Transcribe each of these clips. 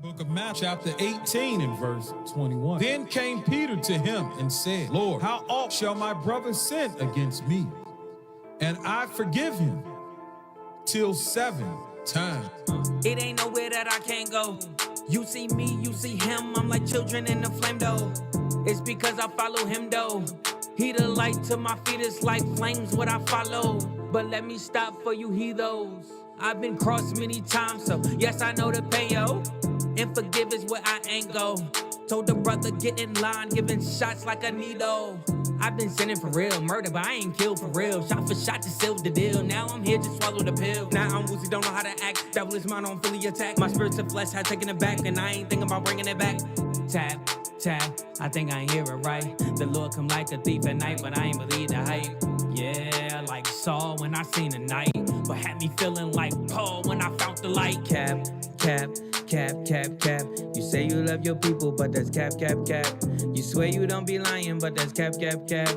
Book of Matthew, chapter 18 and verse 21. Then came Peter to him and said, Lord, how oft shall my brother sin against me, and I forgive him? Till 7 times. It ain't nowhere that I can't go. You see me, you see him, I'm like children in the flame though. It's because I follow him though. He the light to my feet, it's like flames what I follow. But let me stop for you heathos. I've been crossed many times, so yes, I know the pain, yo. And forgive is where I ain't go. Told the brother get in line, giving shots like a needle. I've been sinning for real, murder, but I ain't killed for real. Shot for shot to seal the deal. Now I'm here, just swallow the pill. Now I'm woozy, don't know how to act. Devil is mine, I'm fully attacked. My spirit to flesh had taken it back, and I ain't thinking about bringing it back. Tap, tap, I think I ain't hear it right. The Lord come like a thief at night, but I ain't believe the hype. Yeah, like Saul when I seen the night, but had me feeling like Paul when I found the light. Cap, cap, cap, cap, cap. You say you love your people, but that's cap, cap, cap. You swear you don't be lying, but that's cap, cap, cap.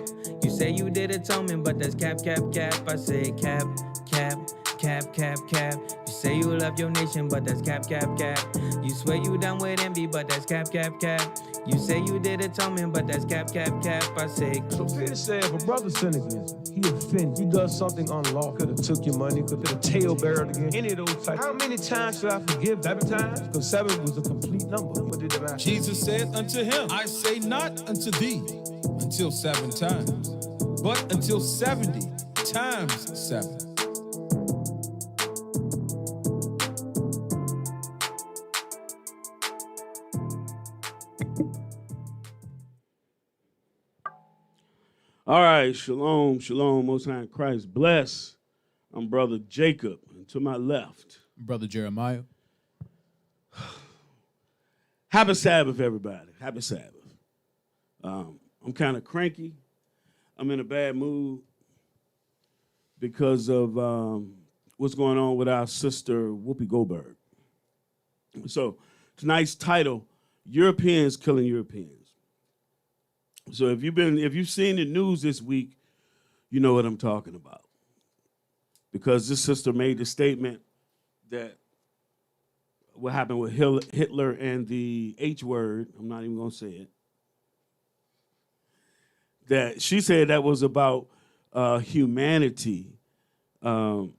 You say you did atonement, but that's cap, cap, cap. I say cap, cap, cap, cap, cap. You say you love your nation, but that's cap, cap, cap. You swear you done with envy, but that's cap, cap, cap. You say you did atonement, but that's cap, cap, cap. I say. So Peter said, if a brother sin against you, he offended, he does something unlawful, could have took your money, could have tail barreled again, any of those types. How many times should I forgive? 7 times? Because 7 was a complete number. What did it matter? Jesus said unto him, I say not unto thee until 7 times, but until 70 times 7. All right, shalom, shalom, Most High in Christ. Bless. I'm Brother Jacob, and to my left, Brother Jeremiah. Happy Sabbath, everybody. Happy Sabbath. I'm kind of cranky. I'm in a bad mood because of what's going on with our sister, Whoopi Goldberg. So tonight's title, Europeans Killing Europeans. So if you've seen the news this week, you know what I'm talking about. Because this sister made the statement that what happened with Hitler and the H word, I'm not even going to say it, that she said that was about humanity, man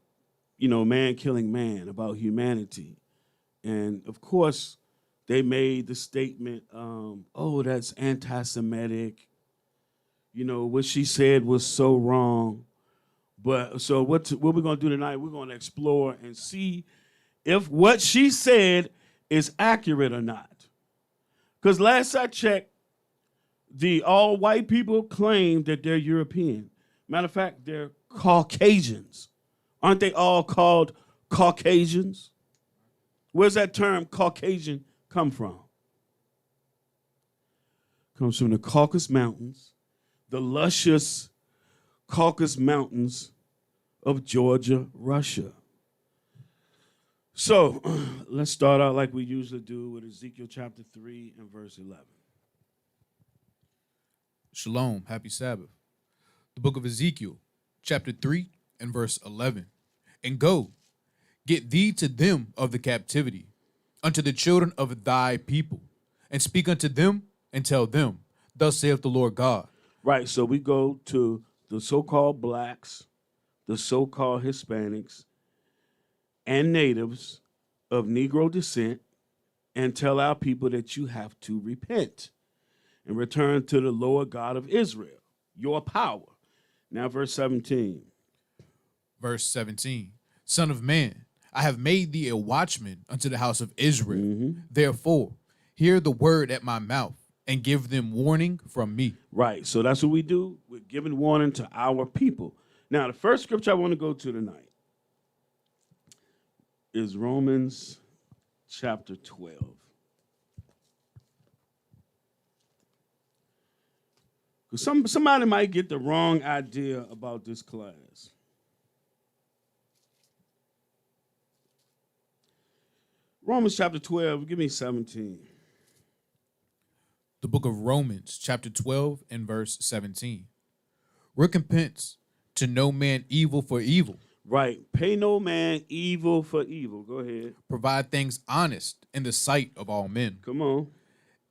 killing man, about humanity. And, of course, they made the statement, that's anti-Semitic. You know, what she said was so wrong. But so what we're going to do tonight, we're going to explore and see if what she said is accurate or not. Because last I checked, the all white people claim that they're European. Matter of fact, they're Caucasians. Aren't they all called Caucasians? Where's that term Caucasian come from? Comes from the Caucasus Mountains, the luscious Caucasus Mountains of Georgia, Russia. So let's start out like we usually do with Ezekiel chapter 3 and verse 11. Shalom, happy Sabbath. The book of Ezekiel, chapter 3 and verse 11. And go, get thee to them of the captivity, unto the children of thy people, and speak unto them and tell them, thus saith the Lord God. Right, so we go to the so-called blacks, the so-called Hispanics, and natives of Negro descent, and tell our people that you have to repent and return to the Lord God of Israel, your power. Now, verse 17. Verse 17. Son of man, I have made thee a watchman unto the house of Israel. Mm-hmm. Therefore, hear the word at my mouth and give them warning from me. Right. So that's what we do. We're giving warning to our people. Now, the first scripture I want to go to tonight is Romans chapter 12. Because somebody might get the wrong idea about this class. Romans chapter 12, give me 17. The book of Romans, chapter 12 and verse 17. Recompense to no man evil for evil. Right. Pay no man evil for evil. Go ahead. Provide things honest in the sight of all men. Come on.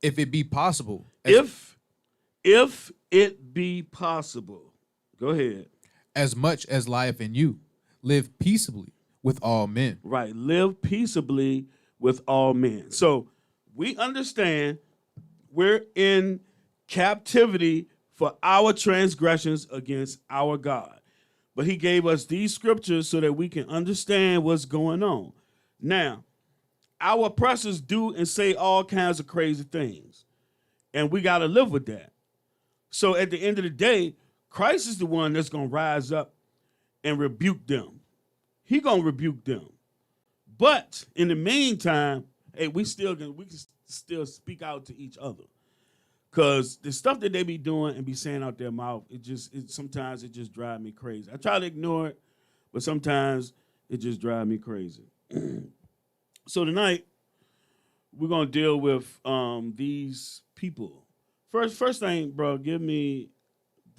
If it be possible, If it be possible. Go ahead. as much as lieth in you, live peaceably with all men. Right. Live peaceably with all men. So we understand we're in captivity for our transgressions against our God. But he gave us these scriptures so that we can understand what's going on. Now, our oppressors do and say all kinds of crazy things. And we got to live with that. So at the end of the day, Christ is the one that's going to rise up and rebuke them. He going to rebuke them. But in the meantime, hey, we can still speak out to each other. Because the stuff that they be doing and be saying out their mouth, sometimes it just drives me crazy. I try to ignore it, but sometimes it just drives me crazy. So tonight, we're going to deal with these people. First thing, bro, go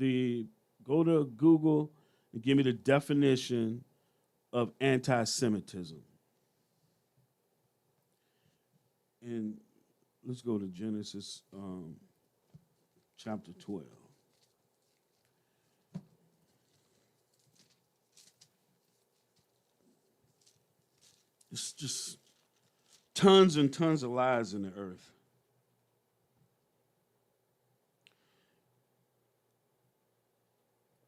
to Google and give me the definition of anti-Semitism. And let's go to Genesis chapter 12. It's just tons and tons of lies in the earth.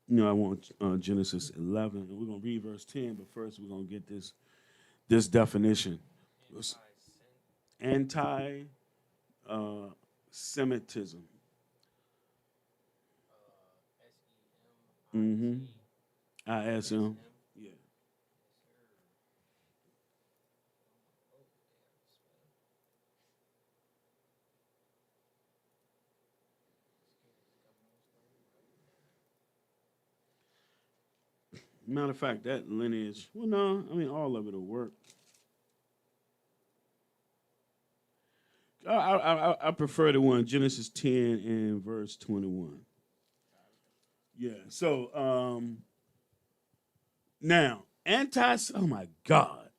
I want Genesis 11, and we're going to read verse 10, but first we're going to get this definition. Anti-Semitism. ISM. Yeah. Matter of fact, that lineage, all of it will work. I prefer the one, Genesis 10 and verse 21. Yeah, so now, oh my God.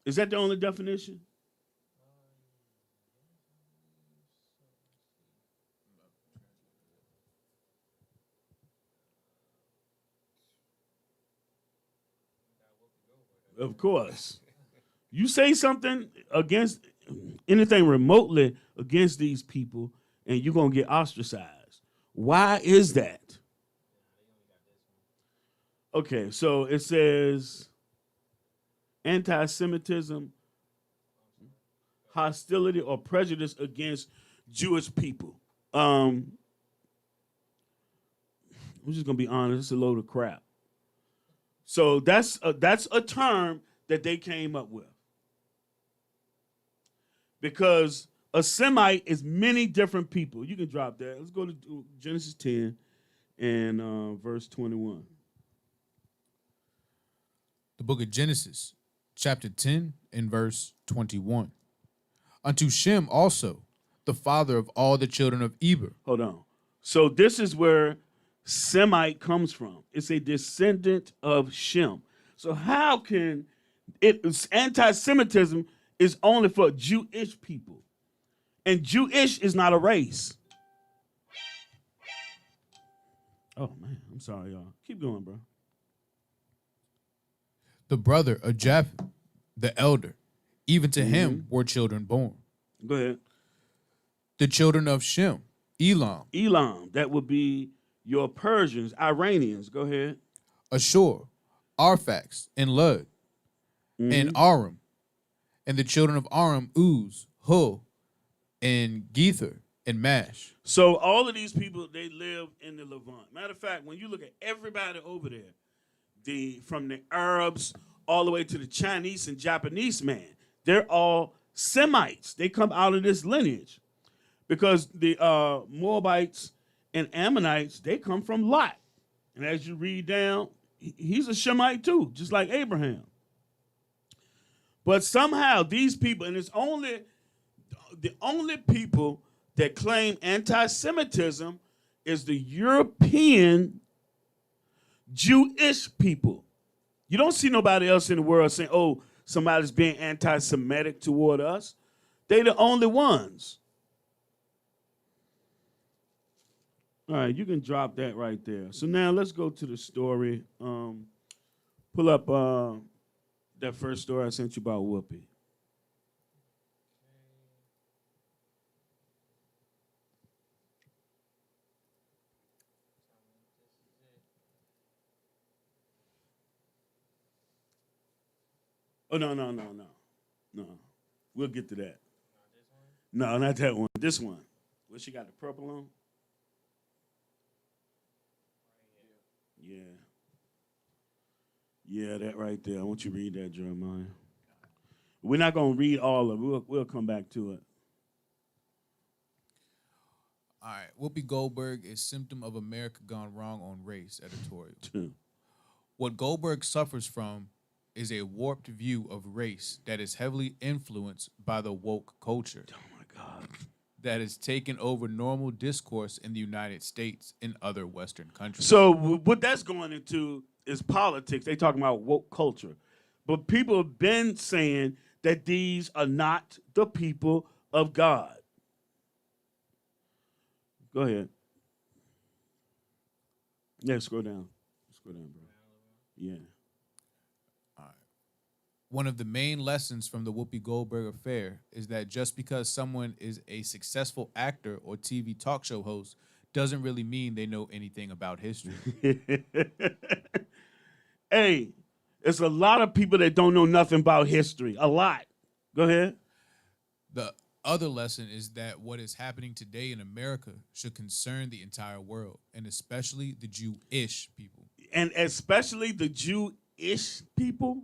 Is that the only definition? Of course. You say something against anything remotely against these people, and you're going to get ostracized. Why is that? Okay, so it says anti-Semitism, hostility or prejudice against Jewish people. I'm just going to be honest, it's a load of crap. So that's a term that they came up with. Because a Semite is many different people. You can drop that. Let's go to Genesis 10 and verse 21. The book of Genesis, chapter 10 and verse 21. Unto Shem also, the father of all the children of Eber. Hold on. So this is where Semite comes from. It's a descendant of Shem. So how can anti-Semitism is only for Jewish people? And Jewish is not a race. Oh, man. I'm sorry, y'all. Keep going, bro. The brother of Japheth, the elder, even to him were children born. Go ahead. The children of Shem, Elam. Elam, that would be your Persians, Iranians. Go ahead. Ashur, Arphax, and Lud, and Aram. And the children of Aram, Uz, Hul, and Gether, and Mash. So all of these people, they live in the Levant. Matter of fact, when you look at everybody over there, from the Arabs all the way to the Chinese and Japanese man, they're all Semites. They come out of this lineage. Because the Moabites and Ammonites, they come from Lot. And as you read down, he's a Shemite too, just like Abraham. But somehow these people, and it's only the only people that claim anti-Semitism is the European Jewish people. You don't see nobody else in the world saying, oh, somebody's being anti-Semitic toward us. They the only ones. All right, you can drop that right there. So now let's go to the story. Pull up that first story I sent you about Whoopi. Oh, no. We'll get to that. No, not that one. This one. Where she got the purple on? Yeah. Yeah, that right there. I want you to read that, Jeremiah. We're not going to read all of it. We'll come back to it. All right. Whoopi Goldberg is symptom of America gone wrong on race editorial. What Goldberg suffers from is a warped view of race that is heavily influenced by the woke culture. Oh, my God. That has taken over normal discourse in the United States and other Western countries. So what that's going into is politics. They talking about woke culture. But people have been saying that these are not the people of God. Go ahead. Yeah, scroll down. Scroll down, bro. Yeah. One of the main lessons from the Whoopi Goldberg affair is that just because someone is a successful actor or TV talk show host doesn't really mean they know anything about history. Hey, there's a lot of people that don't know nothing about history. A lot. Go ahead. The other lesson is that what is happening today in America should concern the entire world, and especially the Jewish people. And especially the Jewish people?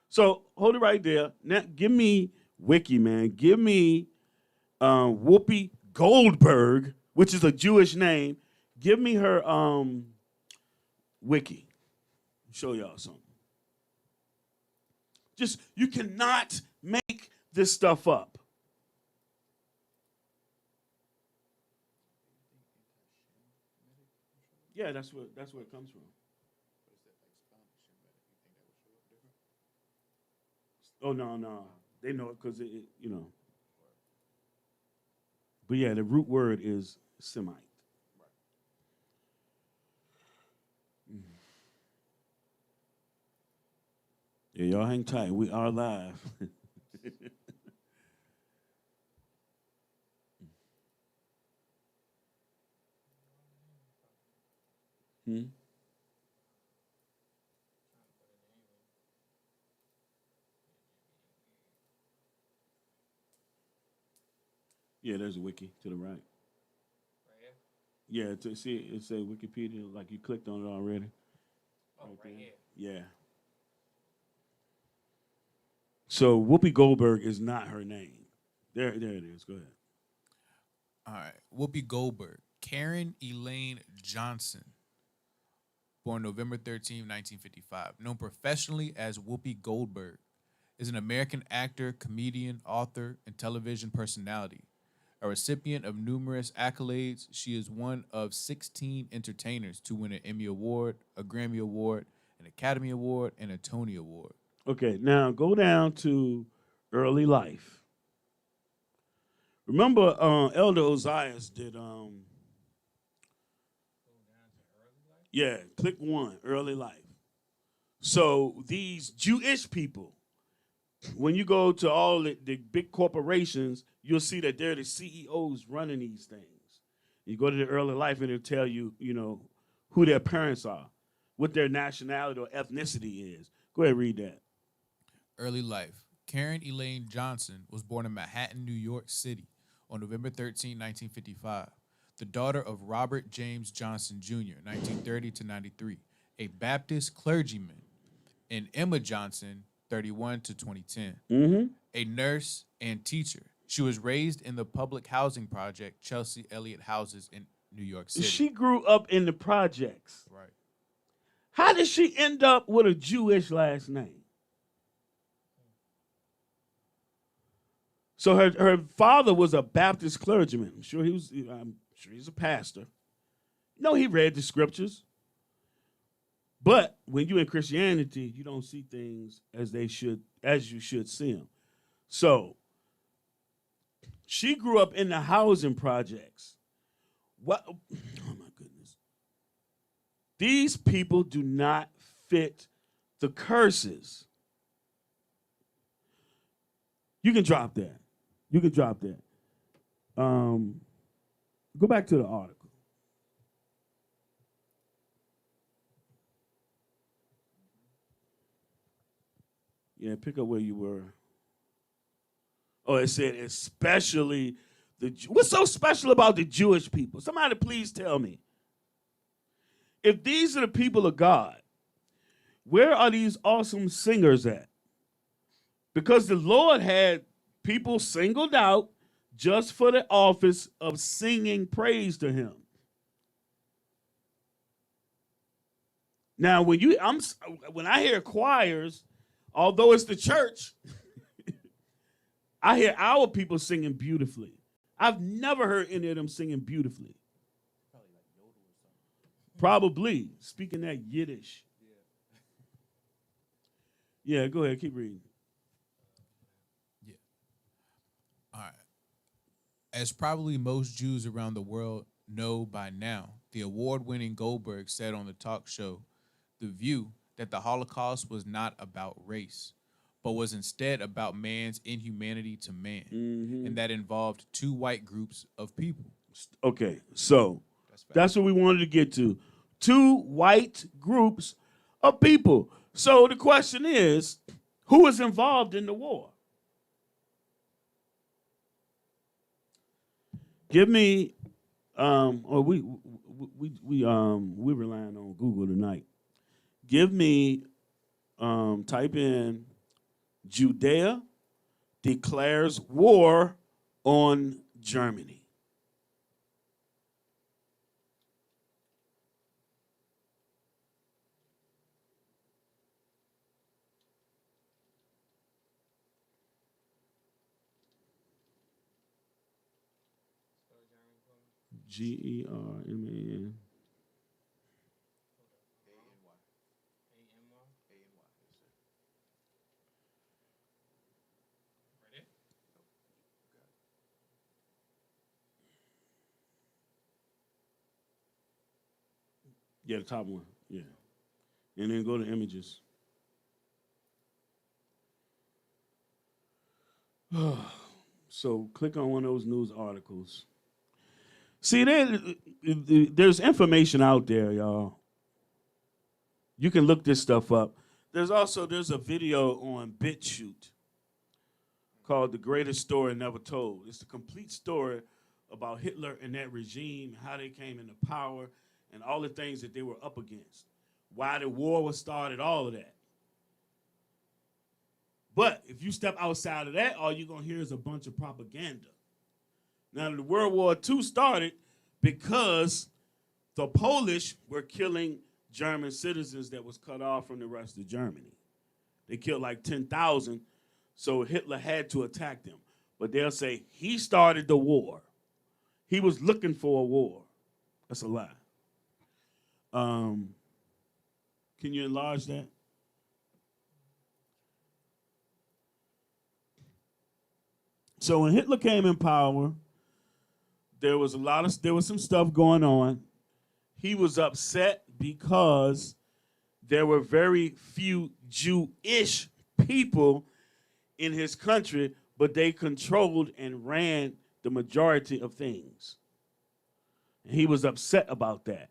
So hold it right there. Now, give me Wiki, man. Give me Whoopi Goldberg, which is a Jewish name. Give me her Wiki. Show y'all something. Just, you cannot make this stuff up. Yeah, that's where it comes from. Oh, no. They know it because, you know. But, yeah, the root word is Semite. Right. Yeah, y'all hang tight. We are live. Yeah, there's a wiki to the right. Right here? Yeah, to see it say Wikipedia, like you clicked on it already. Oh, right here. Yeah. So Whoopi Goldberg is not her name. There it is. Go ahead. All right. Whoopi Goldberg. Karen Elaine Johnson. Born November 13, 1955. Known professionally as Whoopi Goldberg. Is an American actor, comedian, author, and television personality. A recipient of numerous accolades, she is one of 16 entertainers to win an Emmy Award, a Grammy Award, an Academy Award, and a Tony Award. Okay, now go down to early life. Remember, Elder Ozias did. Yeah, click one, early life. So these Jewish people, when you go to all the big corporations, you'll see that they're the CEOs running these things. You go to the early life and it'll tell you, who their parents are, what their nationality or ethnicity is. Go ahead and read that. Early life. Karen Elaine Johnson was born in Manhattan, New York City on November 13, 1955. The daughter of Robert James Johnson, Jr., 1930 to 93, a Baptist clergyman, and Emma Johnson, 31 to 2010, a nurse and teacher. She was raised in the public housing project Chelsea Elliott Houses in New York City. She grew up in the projects. Right. How did she end up with a Jewish last name? So her father was a Baptist clergyman. I'm sure he's a pastor. He read the scriptures. But when you're in Christianity, you don't see things as you should see them. So she grew up in the housing projects. What? Oh my goodness. These people do not fit the curses. You can drop that. You can drop that. Go back to the article. Yeah, pick up where you were. Oh, it said especially what's so special about the Jewish people? Somebody please tell me. If these are the people of God, where are these awesome singers at? Because the Lord had people singled out just for the office of singing praise to him. Now, when I hear choirs, although it's the church, I hear our people singing beautifully. I've never heard any of them singing beautifully. Probably like Yodel or something. Probably. Speaking that Yiddish. Yeah, go ahead. Keep reading. Yeah. All right. As probably most Jews around the world know by now, the award-winning Goldberg said on the talk show, The View, that the Holocaust was not about race, but was instead about man's inhumanity to man, and that involved two white groups of people. Okay, so that's what we wanted to get to. Two white groups of people. So the question is, who was involved in the war? Give me, we're relying on Google tonight. Give me, type in Judea declares war on Germany. German. Yeah, the top one. Yeah. And then go to images. So click on one of those news articles. See, there's information out there, y'all. You can look this stuff up. There's a video on BitChute called The Greatest Story Never Told. It's the complete story about Hitler and that regime, how they came into power, and all the things that they were up against, why the war was started, all of that. But if you step outside of that, all you're going to hear is a bunch of propaganda. Now, the World War II started because the Polish were killing German citizens that was cut off from the rest of Germany. They killed like 10,000, so Hitler had to attack them. But they'll say, he started the war. He was looking for a war. That's a lie. Can you enlarge that? So when Hitler came in power, there was some stuff going on. He was upset because there were very few Jewish people in his country, but they controlled and ran the majority of things. And he was upset about that.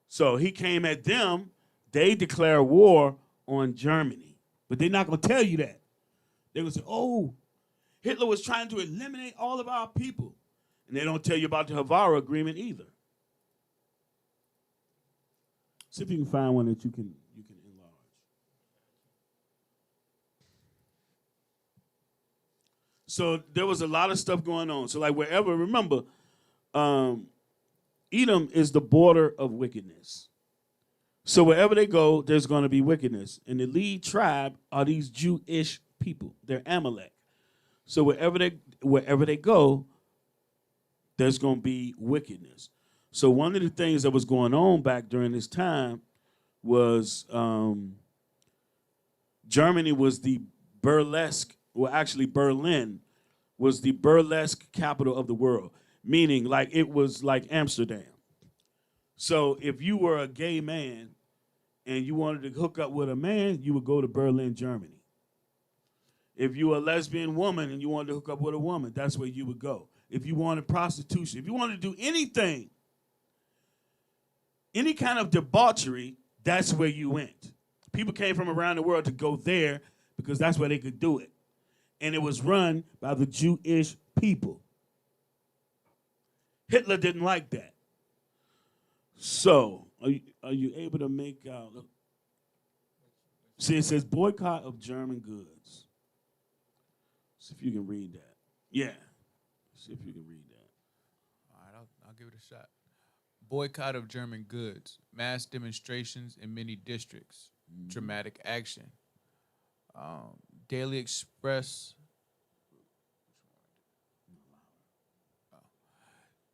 So he came at them. They declare war on Germany. But they're not going to tell you that. They're going to say, oh, Hitler was trying to eliminate all of our people. And they don't tell you about the Havara Agreement either. See if you can find one that you can enlarge. So there was a lot of stuff going on. So like wherever, remember, Edom is the border of wickedness. So wherever they go, there's going to be wickedness. And the lead tribe are these Jewish people. They're Amalek. So wherever they go, there's going to be wickedness. So one of the things that was going on back during this time was Germany was the burlesque, well, actually Berlin was the burlesque capital of the world, meaning like it was like Amsterdam. So if you were a gay man and you wanted to hook up with a man, you would go to Berlin, Germany. If you were a lesbian woman and you wanted to hook up with a woman, that's where you would go. If you wanted prostitution, if you wanted to do anything, any kind of debauchery, that's where you went. People came from around the world to go there because that's where they could do it. And it was run by the Jewish people. Hitler didn't like that. So, are you able to make out? See, it says boycott of German goods. See if you can read that. Yeah. See if you can read that. All right, I'll give it a shot. Boycott of German goods, mass demonstrations in many districts, dramatic action. Daily Express.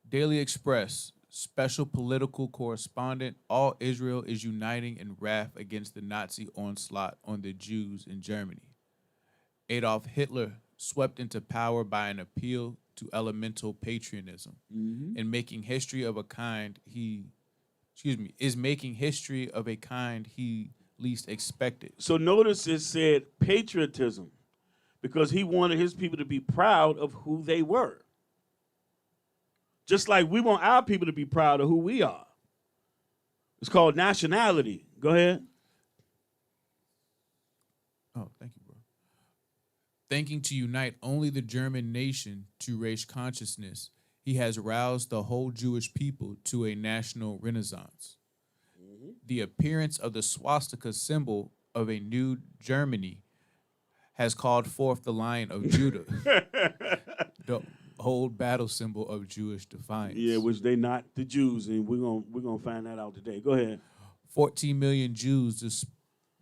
Daily Express, special political correspondent. All Israel is uniting in wrath against the Nazi onslaught on the Jews in Germany. Adolf Hitler swept into power by an appeal to elemental patriotism. In making history of a kind is making history of a kind he least expected. So notice it said patriotism because he wanted his people to be proud of who they were. Just like we want our people to be proud of who we are. It's called nationality. Go ahead. Oh, thank you, bro. Thinking to unite only the German nation to raise consciousness, he has roused the whole Jewish people to a national renaissance. The appearance of the swastika symbol of a new Germany has called forth the Lion of Judah, the old battle symbol of Jewish defiance. Yeah, which they not the Jews, and we're gonna find that out today. Go ahead. 14 million Jews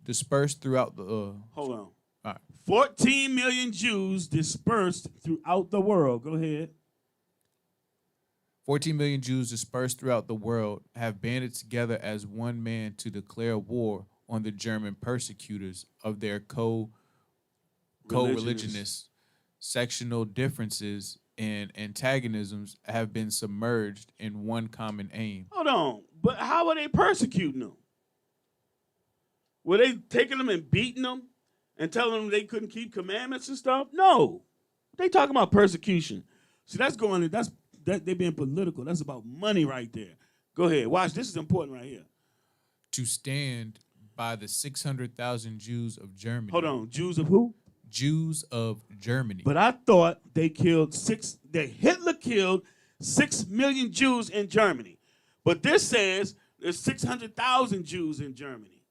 dispersed throughout the. Hold on. All right. 14 million Jews dispersed throughout the world. Go ahead. 14 million Jews dispersed throughout the world have banded together as one man to declare war on the German persecutors of their co-religionists. Sectional differences and antagonisms have been submerged in one common aim. Hold on. But how are they persecuting them? Were they taking them and beating them and telling them they couldn't keep commandments and stuff? No. They talking about persecution. See, they're being political. That's about money right there. Go ahead. Watch. This is important right here. To stand by the 600,000 Jews of Germany. Hold on. Jews of who? Jews of Germany. But I thought Hitler killed 6 million Jews in Germany. But this says there's 600,000 Jews in Germany.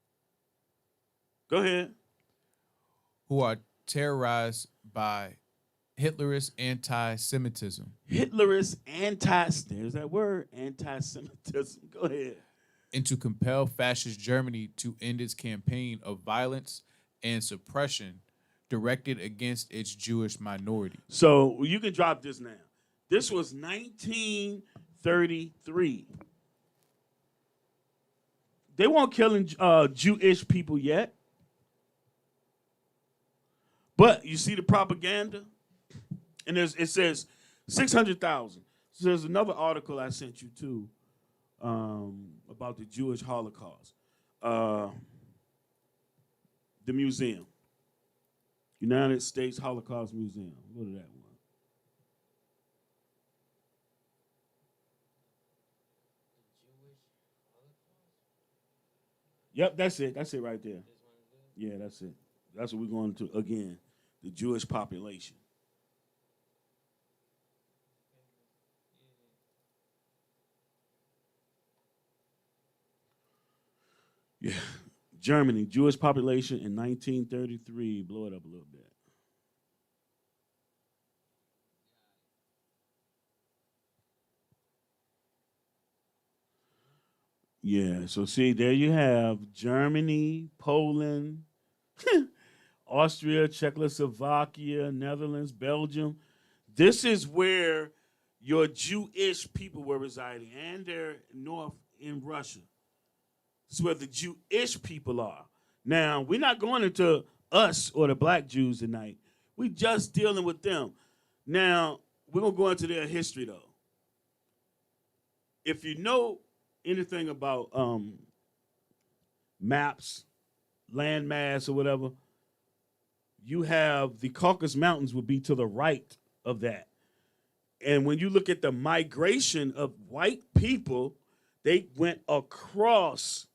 Go ahead. Who are terrorized by Hitlerist anti-Semitism. Hitlerist there's that word, anti-Semitism. Go ahead. And to compel fascist Germany to end its campaign of violence and suppression directed against its Jewish minority. So you can drop this now. This was 1933. They weren't killing Jewish people yet. But you see the propaganda? And it says 600,000. So there's another article I sent you too about the Jewish Holocaust. The museum. United States Holocaust Museum. Go to that one. Yep, that's it. That's it right there. Yeah, that's it. That's what we're going to, again, the Jewish population. Yeah, Germany, Jewish population in 1933. Blow it up a little bit. Yeah, so see, there you have Germany, Poland, Austria, Czechoslovakia, Netherlands, Belgium. This is where your Jewish people were residing, and they're north in Russia. It's where the Jewish people are. Now, we're not going into us or the black Jews tonight. We're just dealing with them. Now, we're going to go into their history, though. If you know anything about maps, landmass, or whatever, you have the Caucasus Mountains would be to the right of that. And when you look at the migration of white people, they went across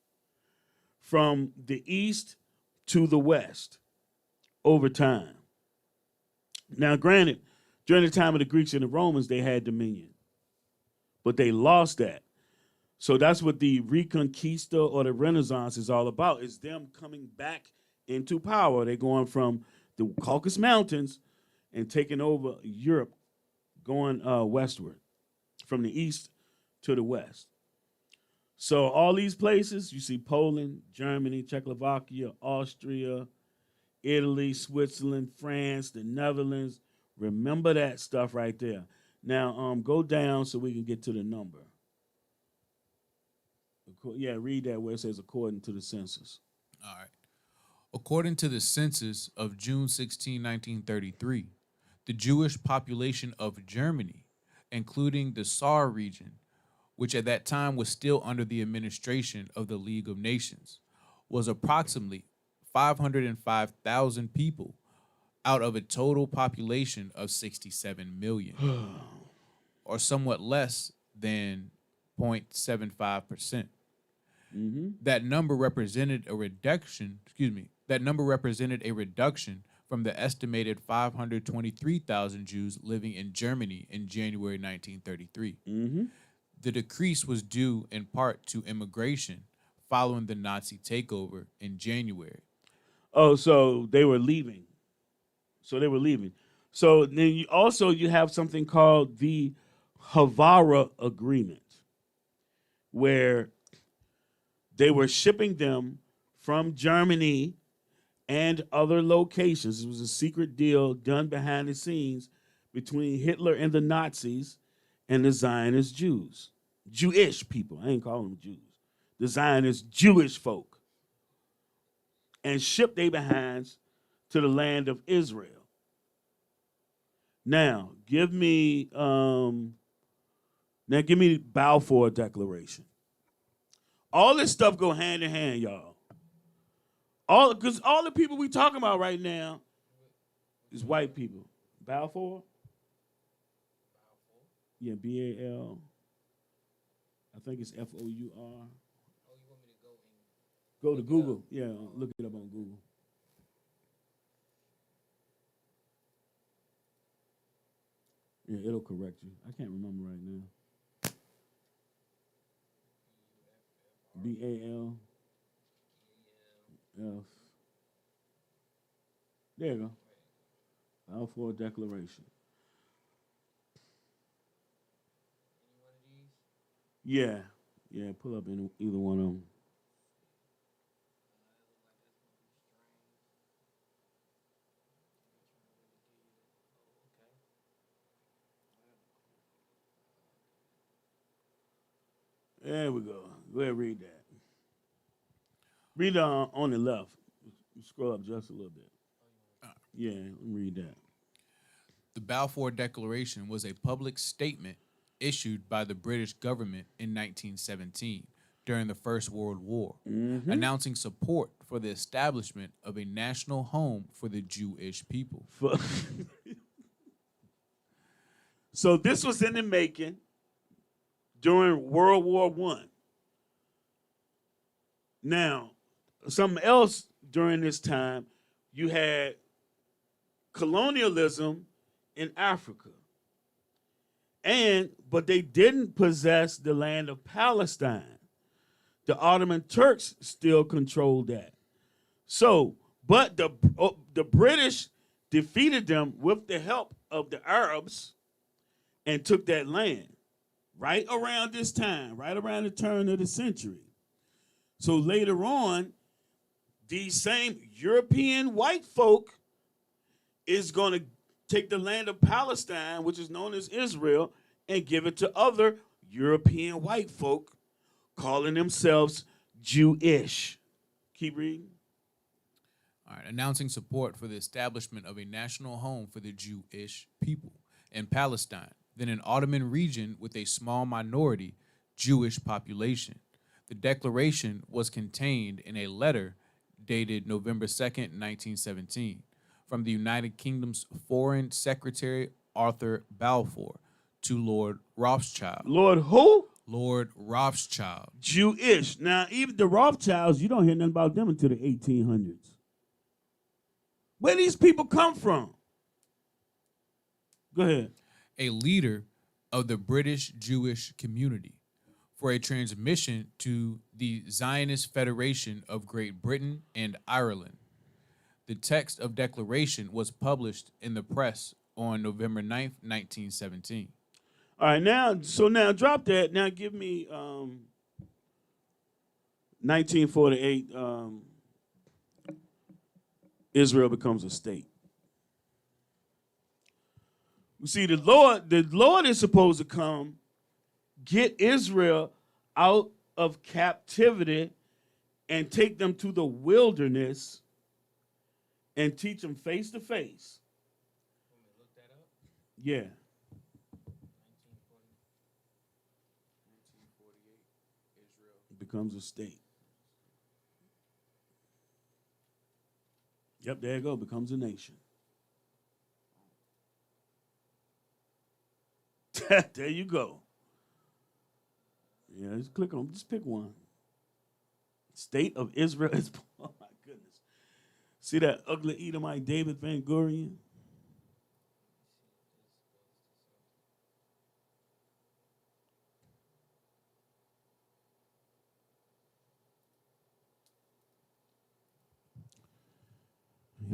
from the east to the west over time. Now, granted, during the time of the Greeks and the Romans, they had dominion, but they lost that. So that's what the Reconquista or the Renaissance is all about, is them coming back into power. They're going from the Caucasus Mountains and taking over Europe, going westward from the east to the west. So all these places, you see Poland, Germany, Czechoslovakia, Austria, Italy, Switzerland, France, the Netherlands. Remember that stuff right there. Now, go down so we can get to the number. Yeah, read that where it says according to the census. All right. According to the census of June 16, 1933, the Jewish population of Germany, including the Saar region, which at that time was still under the administration of the League of Nations, was approximately 505,000 people out of a total population of 67 million, or somewhat less than 0.75%. That number represented a reduction, from the estimated 523,000 Jews living in Germany in January 1933. The decrease was due in part to immigration following the Nazi takeover in January. Oh, so they were leaving. So then you have something called the Havara Agreement, where they were shipping them from Germany and other locations. It was a secret deal done behind the scenes between Hitler and the Nazis and the Zionist Jews. Jewish people. I ain't calling them Jews. The Zionist Jewish folk. And shipped they behinds to the land of Israel. Now, give me the Balfour Declaration. All this stuff go hand in hand, y'all. Because all the people we talking about right now is white people. Balfour? Yeah, B-A-L. I think it's F-O-U-R. Oh, you want me to go to Google? Yeah, look it up on Google. Yeah, it'll correct you. I can't remember right now. B-A-L. F. There you go. Balfour Declaration. Yeah, pull up in either one of them. There we go. Go ahead and read that. Read on the left. Scroll up just a little bit. Yeah, read that. The Balfour Declaration was a public statement issued by the British government in 1917 during the First World War, announcing support for the establishment of a national home for the Jewish people. So this was in the making during World War I. Now, something else during this time, you had colonialism in Africa. But they didn't possess the land of Palestine. The Ottoman Turks still controlled that. So, but the British defeated them with the help of the Arabs and took that land right around this time, right around the turn of the century. So later on, these same European white folk is going to take the land of Palestine, which is known as Israel, and give it to other European white folk calling themselves Jewish. Keep reading. All right, announcing support for the establishment of a national home for the Jewish people in Palestine, then an Ottoman region with a small minority Jewish population. The declaration was contained in a letter dated November 2nd, 1917, from the United Kingdom's Foreign Secretary Arthur Balfour to Lord Rothschild. Lord who? Lord Rothschild. Jewish. Now, even the Rothschilds, you don't hear nothing about them until the 1800s. Where these people come from? Go ahead. A leader of the British Jewish community for a transmission to the Zionist Federation of Great Britain and Ireland. The text of declaration was published in the press on November 9th, 1917. All right, now drop that. Now give me 1948, Israel becomes a state. You see, the Lord is supposed to come, get Israel out of captivity and take them to the wilderness and teach them face to face. Look that up. Yeah. 1948, Israel Becomes a state. Yep, there you go. Becomes a nation. There you go. Yeah, just click on, just pick one. State of Israel is, oh my goodness. See that ugly Edomite David Van Gurion?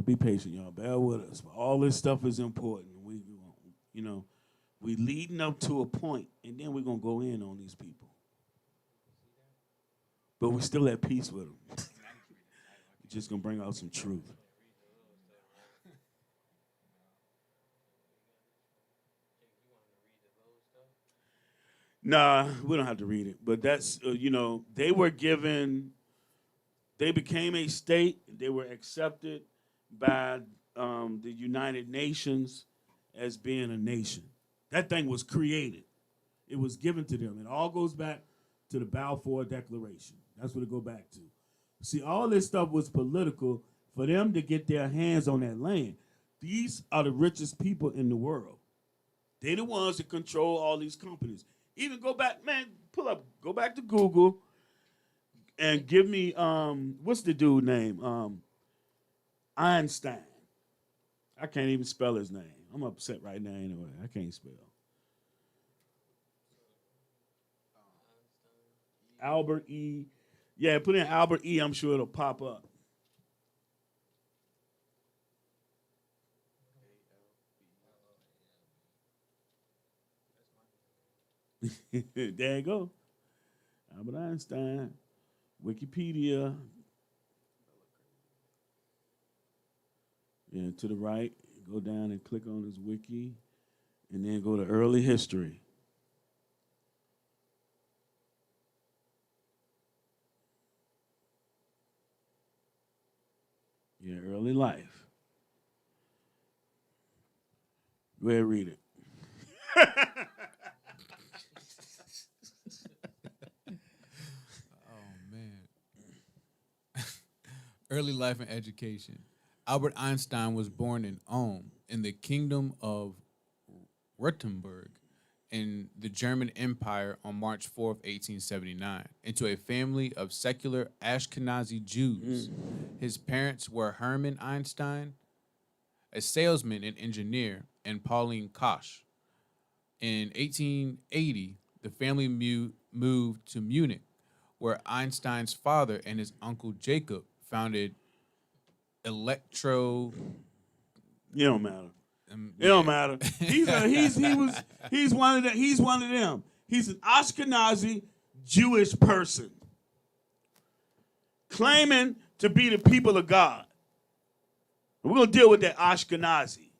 Be patient, y'all. Bear with us. All this stuff is important. We leading up to a point, and then we're going to go in on these people. But we're still at peace with them. We're just going to bring out some truth. Nah, we don't have to read it. But that's, they became a state. They were accepted by the United Nations as being a nation. That thing was created. It was given to them. It all goes back to the Balfour Declaration. That's what it goes back to. See, all this stuff was political for them to get their hands on that land. These are the richest people in the world. They're the ones that control all these companies. Even go back, man, go back to Google and give me, what's the dude name? Einstein. I can't even spell his name. I'm upset right now anyway. I can't spell. Albert E. Yeah, put in Albert E. I'm sure it'll pop up. There you go. Albert Einstein. Wikipedia. Yeah, to the right. Go down and click on his wiki. And then go to early history. Yeah, early life. Go ahead and read it. Early life and education. Albert Einstein was born in Ulm in the Kingdom of Württemberg in the German Empire on March 4th, 1879, into a family of secular Ashkenazi Jews. His parents were Hermann Einstein, a salesman and engineer, and Pauline Kosch. In 1880, the family moved to Munich, where Einstein's father and his uncle Jacob founded Electro. It don't matter. It don't matter. He's one of them. He's one of them. He's an Ashkenazi Jewish person claiming to be the people of God. We're gonna deal with that Ashkenazi.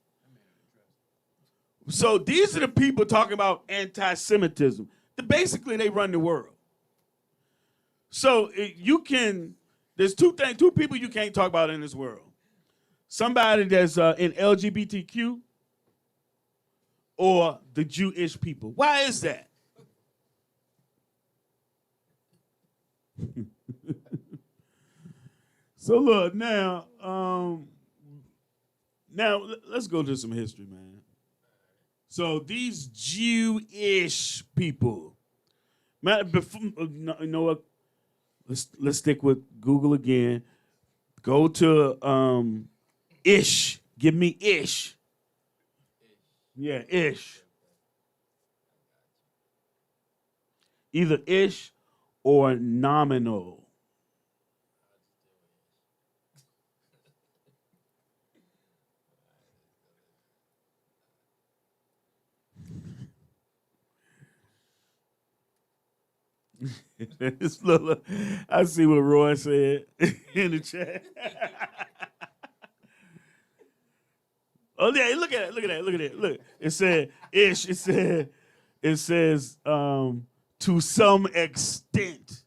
So these are the people talking about anti-Semitism. Basically, they run the world. So there's two people you can't talk about in this world. Somebody that's in LGBTQ or the Jewish people. Why is that? So look, now let's go to some history, man. So these Jewish people, man, you know what? Let's stick with Google again. Go to Ish. Give me Ish. Yeah, Ish. Either Ish or nominal. I see what Roy said in the chat. Oh yeah, look at it. Look, it said ish. It says to some extent.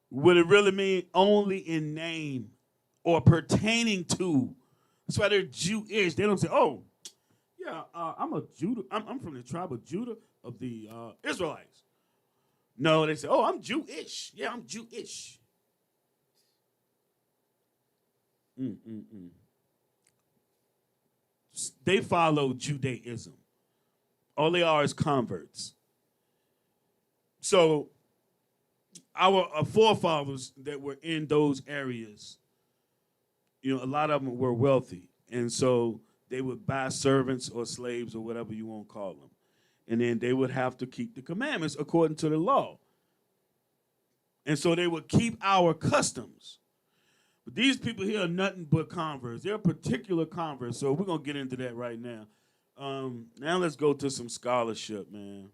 Would it really mean only in name or pertaining to? That's why they're Jewish. They don't say, oh, yeah, I'm a Judah. I'm from the tribe of Judah of the Israelites. No, they say, oh, I'm Jewish. Yeah, I'm Jewish. They follow Judaism. All they are is converts. So our forefathers that were in those areas, you know, a lot of them were wealthy. And so they would buy servants or slaves or whatever you want to call them. And then they would have to keep the commandments according to the law. And so they would keep our customs. But these people here are nothing but converts. They're particular converts. So we're going to get into that right now. Now let's go to some scholarship, man.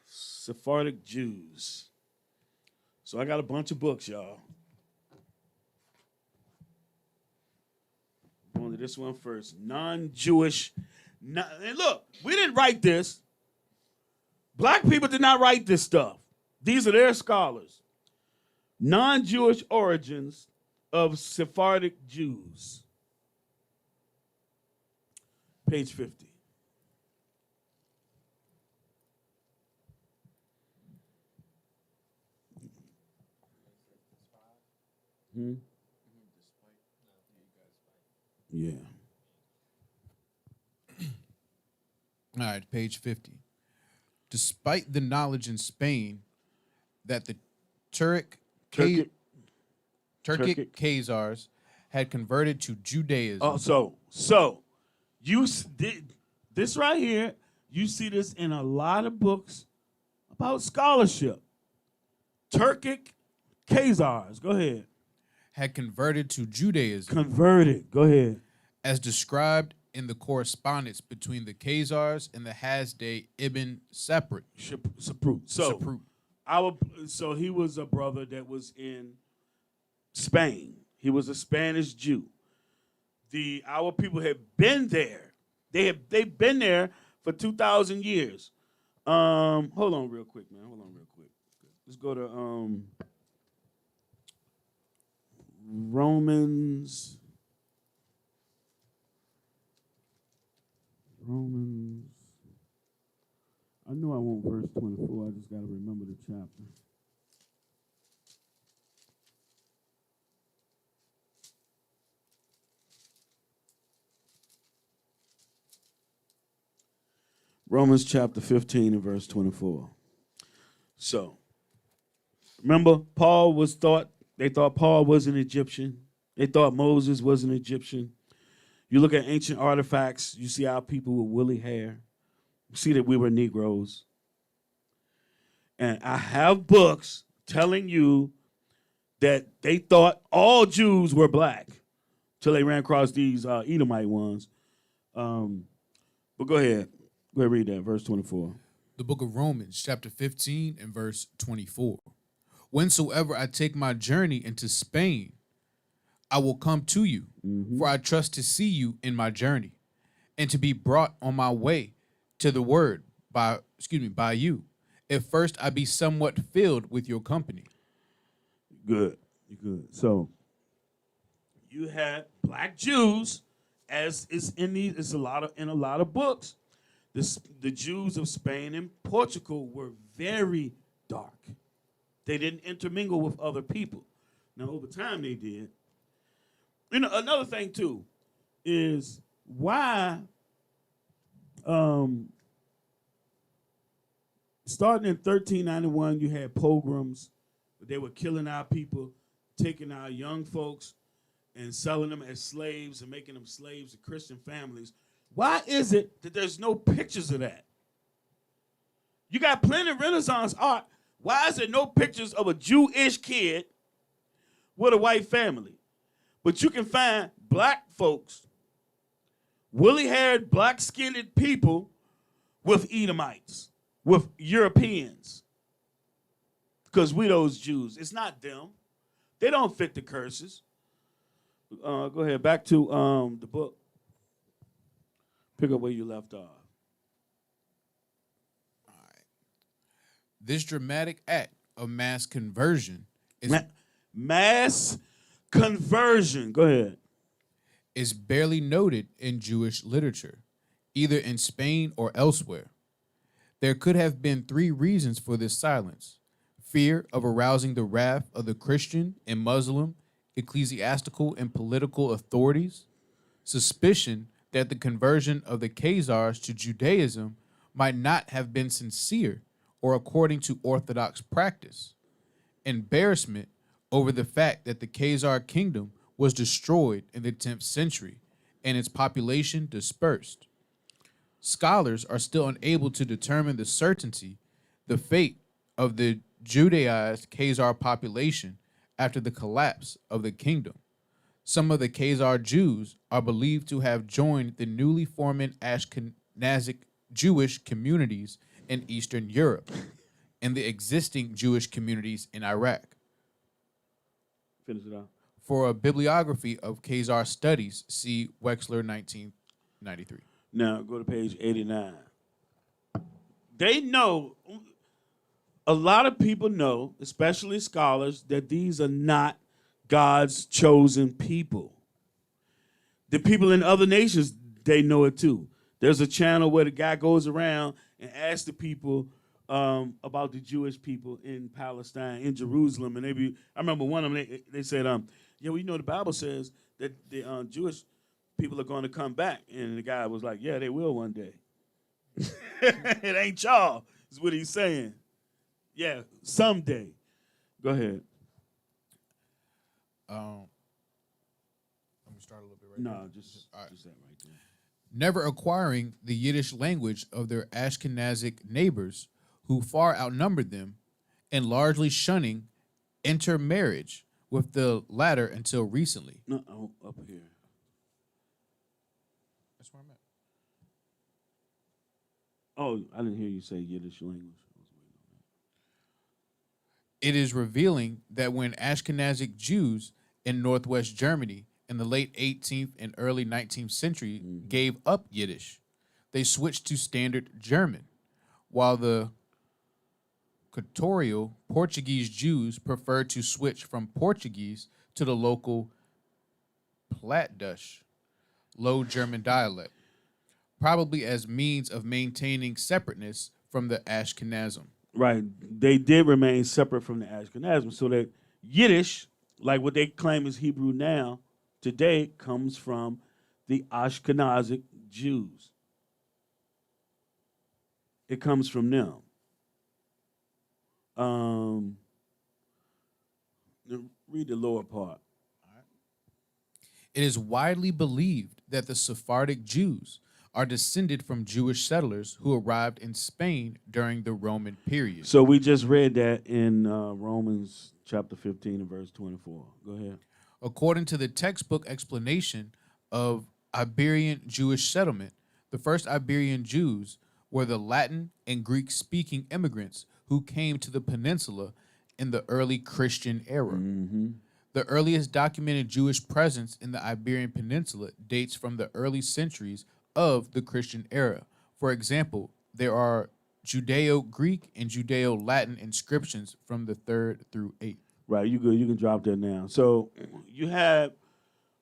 Sephardic Jews. So I got a bunch of books, y'all. Going to this one first. Non-Jewish. And look, we didn't write this. Black people did not write this stuff. These are their scholars. Non-Jewish origins of Sephardic Jews. Page 50. Yeah. All right, page 50. Despite the knowledge in Spain that the Turkic Khazars had converted to Judaism. Oh, so you did this right here. You see this in a lot of books about scholarship. Turkic Khazars. Go ahead. Had converted to Judaism. Converted. Go ahead. As described in the correspondence between the Khazars and the Hasdai Ibn Saprut. So he was a brother that was in Spain. He was a Spanish Jew. Our people had been there. They've been there for 2,000 years. Hold on real quick, man. Let's go to Romans. I know I want verse 24. I just got to remember the chapter. Romans chapter 15 and verse 24. So, remember, they thought Paul was an Egyptian. They thought Moses was an Egyptian. You look at ancient artifacts, you see our people with woolly hair. You see that we were Negroes. And I have books telling you that they thought all Jews were black till they ran across these Edomite ones. But go ahead. Go ahead, read that, verse 24. The book of Romans, chapter 15 and verse 24. Whensoever I take my journey into Spain, I will come to you, for I trust to see you in my journey, and to be brought on my way to the word by you. If first I be somewhat filled with your company. Good. Good. So you had black Jews, as is in a lot of books. The Jews of Spain and Portugal were very dark. They didn't intermingle with other people. Now, over time, they did. You know, another thing too is why, starting in 1391, you had pogroms. They were killing our people, taking our young folks and selling them as slaves and making them slaves to Christian families. Why is it that there's no pictures of that? You got plenty of Renaissance art. Why is there no pictures of a Jewish kid with a white family? But you can find black folks, woolly-haired, black-skinned people with Edomites, with Europeans. Because we those Jews. It's not them. They don't fit the curses. Go ahead. Back to the book. Pick up where you left off. All right. This dramatic act of mass conversion mass conversion. Go ahead. Is barely noted in Jewish literature, either in Spain or elsewhere. There could have been 3 reasons for this silence: fear of arousing the wrath of the Christian and Muslim, ecclesiastical, and political authorities, suspicion that the conversion of the Khazars to Judaism might not have been sincere or according to Orthodox practice, embarrassment over the fact that the Khazar kingdom was destroyed in the 10th century and its population dispersed. Scholars are still unable to determine the certainty the fate of the Judaized Khazar population after the collapse of the kingdom. Some of the Khazar Jews are believed to have joined the newly forming Ashkenazic Jewish communities in Eastern Europe and the existing Jewish communities in Iraq. Finish it off. For a bibliography of Khazar studies, see Wexler, 1993. Now, go to page 89. They know, a lot of people know, especially scholars, that these are not God's chosen people. The people in other nations, they know it too. There's a channel where the guy goes around and asks the people about the Jewish people in Palestine, in Jerusalem. And I remember one of them, they said, yeah, well, you know, the Bible says that the Jewish people are going to come back. And the guy was like, yeah, they will one day. It ain't y'all, is what he's saying. Yeah, someday. Go ahead. Let me start a little bit right No, there. just that right there. Never acquiring the Yiddish language of their Ashkenazic neighbors, who far outnumbered them, and largely shunning intermarriage with the latter until recently. No, up here. That's where I'm at. Oh, I didn't hear you say Yiddish language. It is revealing that when Ashkenazic Jews in Northwest Germany in the late 18th and early 19th century gave up Yiddish, they switched to Standard German, while the Equatorial Portuguese Jews preferred to switch from Portuguese to the local Plattdeutsch, Low German dialect, probably as means of maintaining separateness from the Ashkenazim. Right. They did remain separate from the Ashkenazim, so that Yiddish, like what they claim is Hebrew now, today comes from the Ashkenazic Jews. It comes from them. Read the lower part. It is widely believed that the Sephardic Jews are descended from Jewish settlers who arrived in Spain during the Roman period. So we just read that in Romans chapter 15 and verse 24. Go ahead. According to the textbook explanation of Iberian Jewish settlement, the first Iberian Jews were the Latin and Greek-speaking immigrants who came to the peninsula in the early Christian era. Mm-hmm. The earliest documented Jewish presence in the Iberian Peninsula dates from the early centuries of the Christian era, For example, there are Judeo-Greek and Judeo-Latin inscriptions from the 3rd through 8th. Right, you good. You can drop that now. So you have,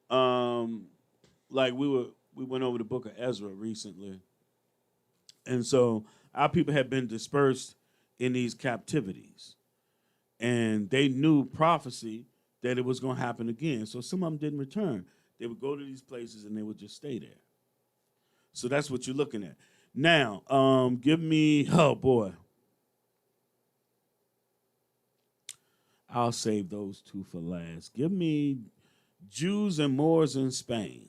like we went over the book of Ezra recently, and so our people had been dispersed in these captivities, and they knew prophecy that it was going to happen again. So some of them didn't return. They would go to these places and they would just stay there. So that's what you're looking at. Now, give me, oh boy. I'll save those two for last. Give me Jews and Moors in Spain.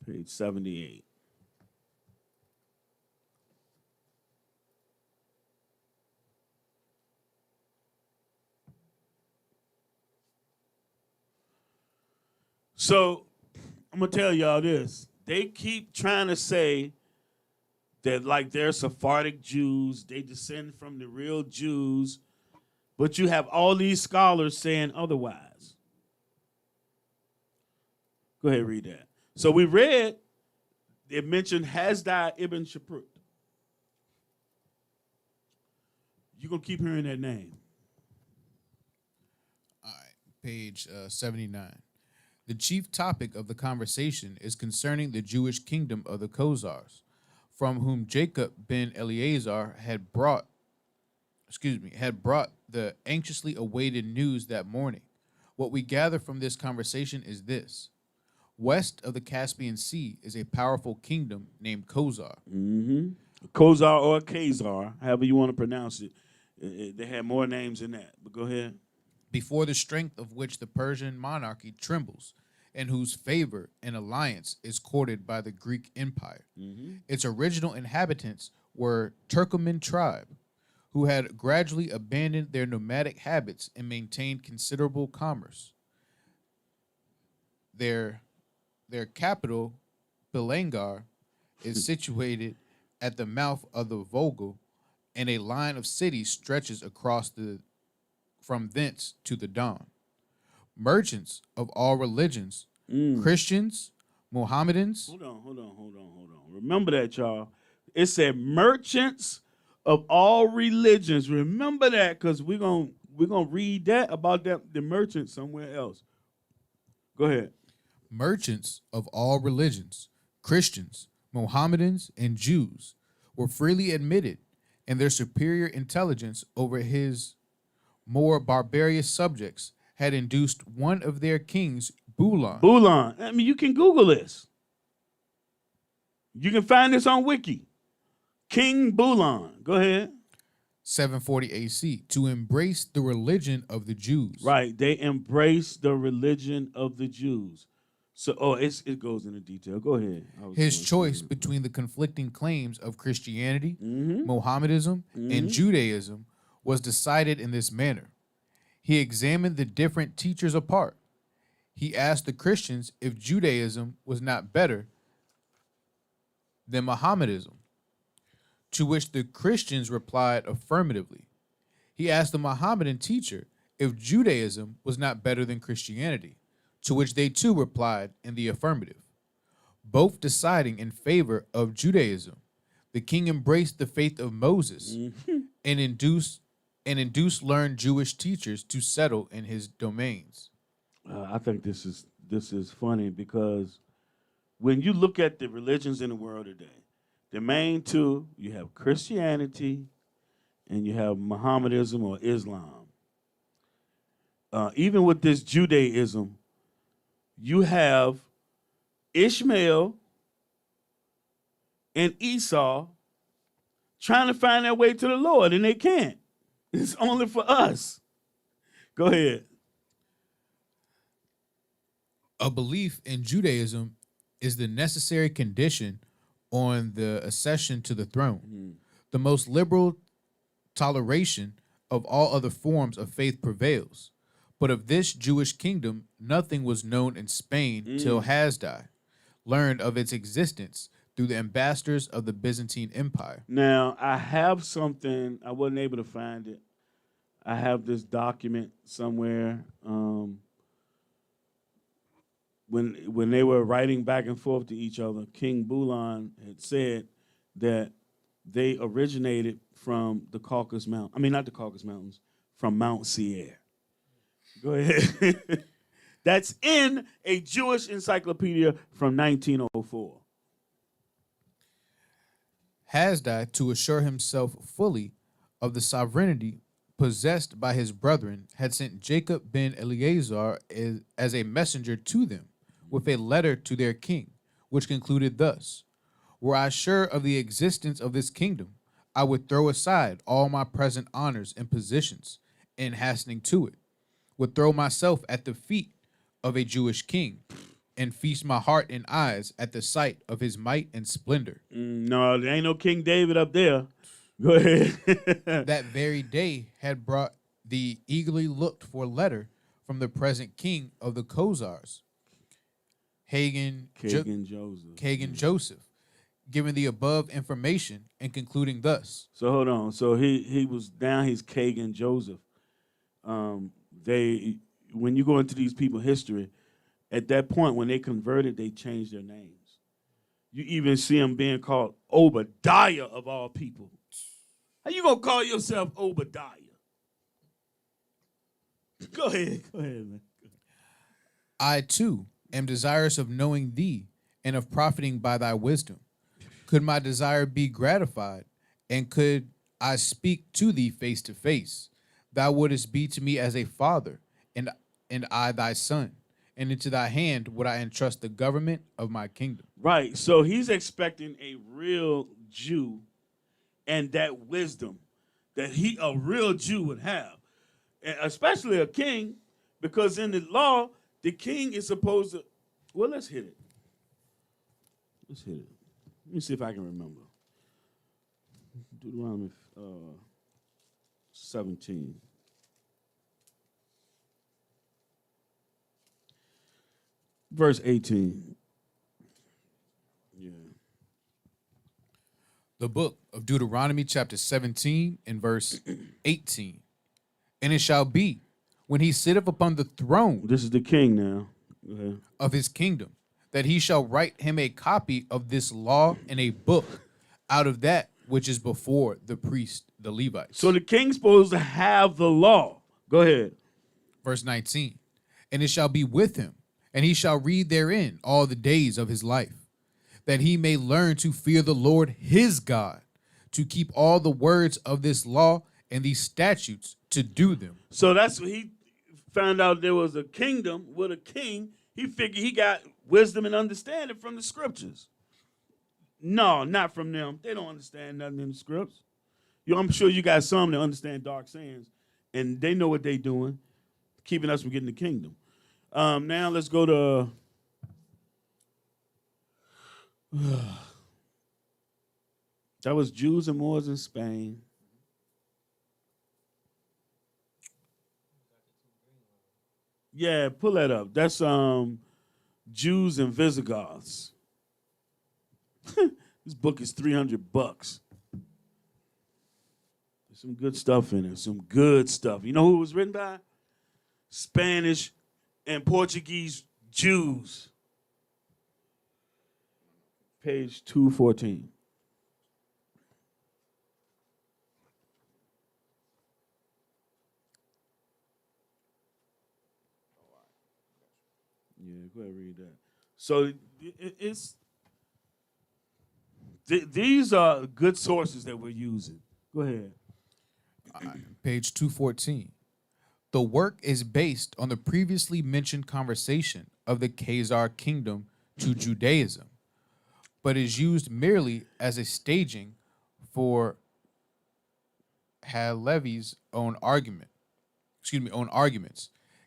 Page 78. So I'm going to tell y'all this. They keep trying to say that like they're Sephardic Jews, they descend from the real Jews, but you have all these scholars saying otherwise. Go ahead and read that. So we read, it mentioned Hasdai ibn Shaprut. You're going to keep hearing that name. All right, page 79. The chief topic of the conversation is concerning the Jewish kingdom of the Khazars, from whom Jacob ben Eleazar had brought the anxiously awaited news that morning. What we gather from this conversation is this. West of the Caspian Sea is a powerful kingdom named Khazar. Mm-hmm. Khazar or Khazar, however you want to pronounce it. They had more names than that, but go ahead. Before the strength of which the Persian monarchy trembles, and whose favor and alliance is courted by the Greek Empire. Mm-hmm. Its original inhabitants were Turkoman tribe, who had gradually abandoned their nomadic habits and maintained considerable commerce. Their capital, Belangar, is situated at the mouth of the Volga, and a line of cities stretches across from thence to the Don. Merchants of all religions, Christians, Mohammedans. Hold on. Remember that, y'all. It said merchants of all religions. Remember that, because we're gonna read that about the merchants somewhere else. Go ahead. Merchants of all religions, Christians, Mohammedans, and Jews were freely admitted, and their superior intelligence over his more barbarous subjects had induced one of their kings, Bulan. I mean, you can Google this. You can find this on Wiki. King Bulan. Go ahead. 740 AC, to embrace the religion of the Jews. Right. They embrace the religion of the Jews. So, it goes into detail. Go ahead. His choice between the conflicting claims of Christianity, Mohammedanism, and Judaism was decided in this manner. He examined the different teachers apart. He asked the Christians if Judaism was not better than Mohammedanism, to which the Christians replied affirmatively. He asked the Mohammedan teacher if Judaism was not better than Christianity, to which they too replied in the affirmative. Both deciding in favor of Judaism, the king embraced the faith of Moses and induced learned Jewish teachers to settle in his domains. I think this is funny because when you look at the religions in the world today, the main two, you have Christianity and you have Mohammedanism or Islam. Even with this Judaism, you have Ishmael and Esau trying to find their way to the Lord, and they can't. It's only for us. Go ahead. A belief in Judaism is the necessary condition on the accession to the throne. The most liberal toleration of all other forms of faith prevails. But of this Jewish kingdom, nothing was known in Spain till Hasdai learned of its existence through the ambassadors of the Byzantine Empire. Now, I have something. I wasn't able to find it. I have this document somewhere. when they were writing back and forth to each other, King Bulan had said that they originated from the Caucasus Mountains. I mean, not the Caucasus Mountains, from Mount Seir. Go ahead. That's in a Jewish encyclopedia from 1904. Hasdai, to assure himself fully of the sovereignty possessed by his brethren, had sent Jacob ben Eleazar as a messenger to them with a letter to their king, which concluded thus: Were I sure of the existence of this kingdom, I would throw aside all my present honors and positions in hastening to it, would throw myself at the feet of a Jewish king, and feast my heart and eyes at the sight of his might and splendor. No, there ain't no King David up there. Go ahead. That very day had brought the eagerly looked for letter from the present king of the Khazars, Kagan Joseph, giving the above information and concluding thus. So hold on. So he was down. He's Kagan Joseph. When you go into these people's history, at that point when they converted, they changed their names. You even see them being called Obadiah of all people. How you gonna call yourself Obadiah? Go ahead, man. I too am desirous of knowing thee and of profiting by thy wisdom. Could my desire be gratified, and could I speak to thee face to face, thou wouldest be to me as a father, and I thy son, and into thy hand would I entrust the government of my kingdom. Right. So he's expecting a real Jew and that wisdom that a real Jew would have, and especially a king, because in the law, the king is supposed to. Well, let's hit it. Let me see if I can remember. Deuteronomy 17. Verse 18. Yeah. The book of Deuteronomy chapter 17 and verse 18. And it shall be, when he sitteth upon the throne This is the king now. of his kingdom, that he shall write him a copy of this law in a book out of that which is before the priest, the Levites. So the king's supposed to have the law. Go ahead. Verse 19. And it shall be with him, and he shall read therein all the days of his life, that he may learn to fear the Lord his God, to keep all the words of this law and these statutes, to do them. So that's what he found out. There was a kingdom with a king. He figured he got wisdom and understanding from the scriptures. No, not from them. They don't understand nothing in the scripts. I'm sure you got some that understand dark sayings, and they know what they're doing, keeping us from getting the kingdom. Now let's go to that was Jews and Moors in Spain. Yeah, pull that up. That's Jews and Visigoths. This book is $300. There's some good stuff in it. Some good stuff. You know who it was written by? Spanish and Portuguese Jews. Page 214. Yeah, go ahead and read that. So these are good sources that we're using. Go ahead. Page 214. The work is based on the previously mentioned conversation of the Khazar kingdom to Judaism, but is used merely as a staging for Halevi's own arguments,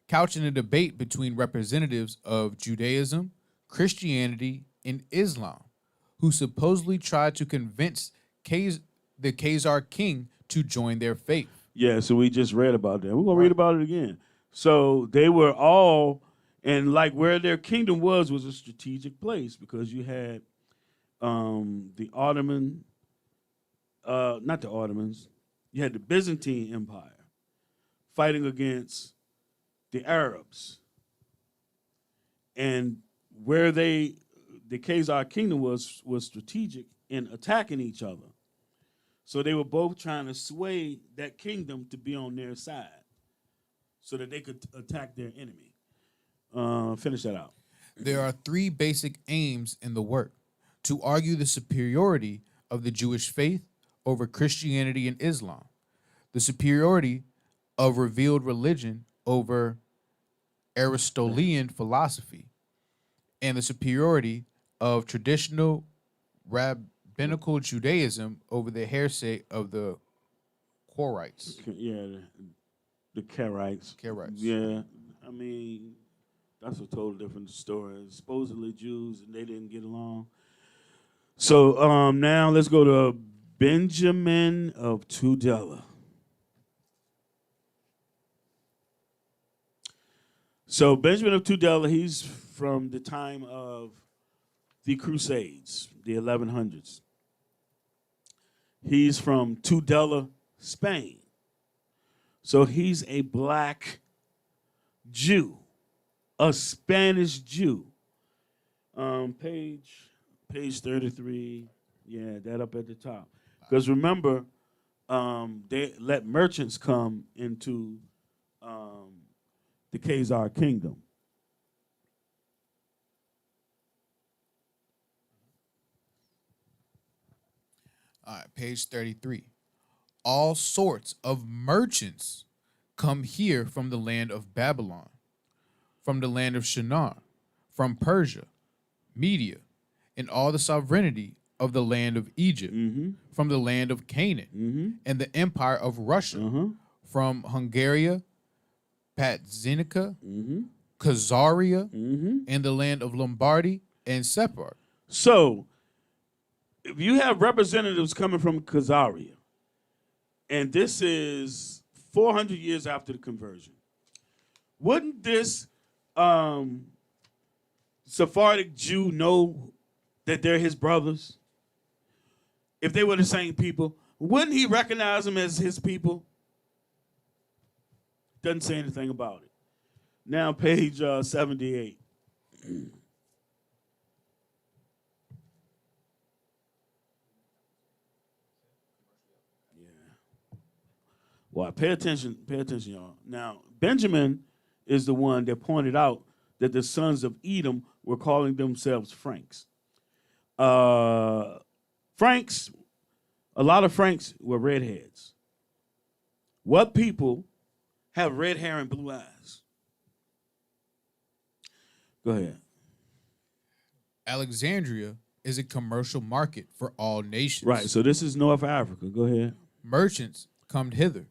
couched in a debate between representatives of Judaism, Christianity, and Islam, who supposedly tried to convince the Khazar king to join their faith. Yeah, so we just read about that. We're going to read about it again. So they were all, and like where their kingdom was a strategic place, because you had the Ottoman, not the Ottomans, you had the Byzantine Empire fighting against the Arabs. And where the Khazar kingdom was strategic in attacking each other. So they were both trying to sway that kingdom to be on their side so that they could attack their enemy. Finish that out. There are three basic aims in the work: to argue the superiority of the Jewish faith over Christianity and Islam, the superiority of revealed religion over Aristotelian philosophy, and the superiority of traditional rabbinical Judaism over the heresy of the Karaites. Yeah, the Karaites. Karaites. Yeah, I mean, that's a total different story. Supposedly Jews, and they didn't get along. So now let's go to Benjamin of Tudela. So Benjamin of Tudela, he's from the time of the Crusades, the 1100s. He's from Tudela, Spain. So he's a black Jew, a Spanish Jew. Page 33, yeah, that up at the top. Because remember, they let merchants come into the Khazar kingdom. All right, page 33. All sorts of merchants come here from the land of Babylon, from the land of Shinar, from Persia, Media, and all the sovereignty of the land of Egypt, from the land of Canaan, and the empire of Russia, from Hungary, Patzinica, Khazaria, and the land of Lombardy and Separ. So, if you have representatives coming from Khazaria, and this is 400 years after the conversion, wouldn't this Sephardic Jew know that they're his brothers? If they were the same people, wouldn't he recognize them as his people? Doesn't say anything about it. Now, page 78. Well, pay attention, y'all. Now, Benjamin is the one that pointed out that the sons of Edom were calling themselves Franks. Franks, a lot of Franks were redheads. What people have red hair and blue eyes? Go ahead. Alexandria is a commercial market for all nations. Right, so this is North Africa. Go ahead. Merchants come hither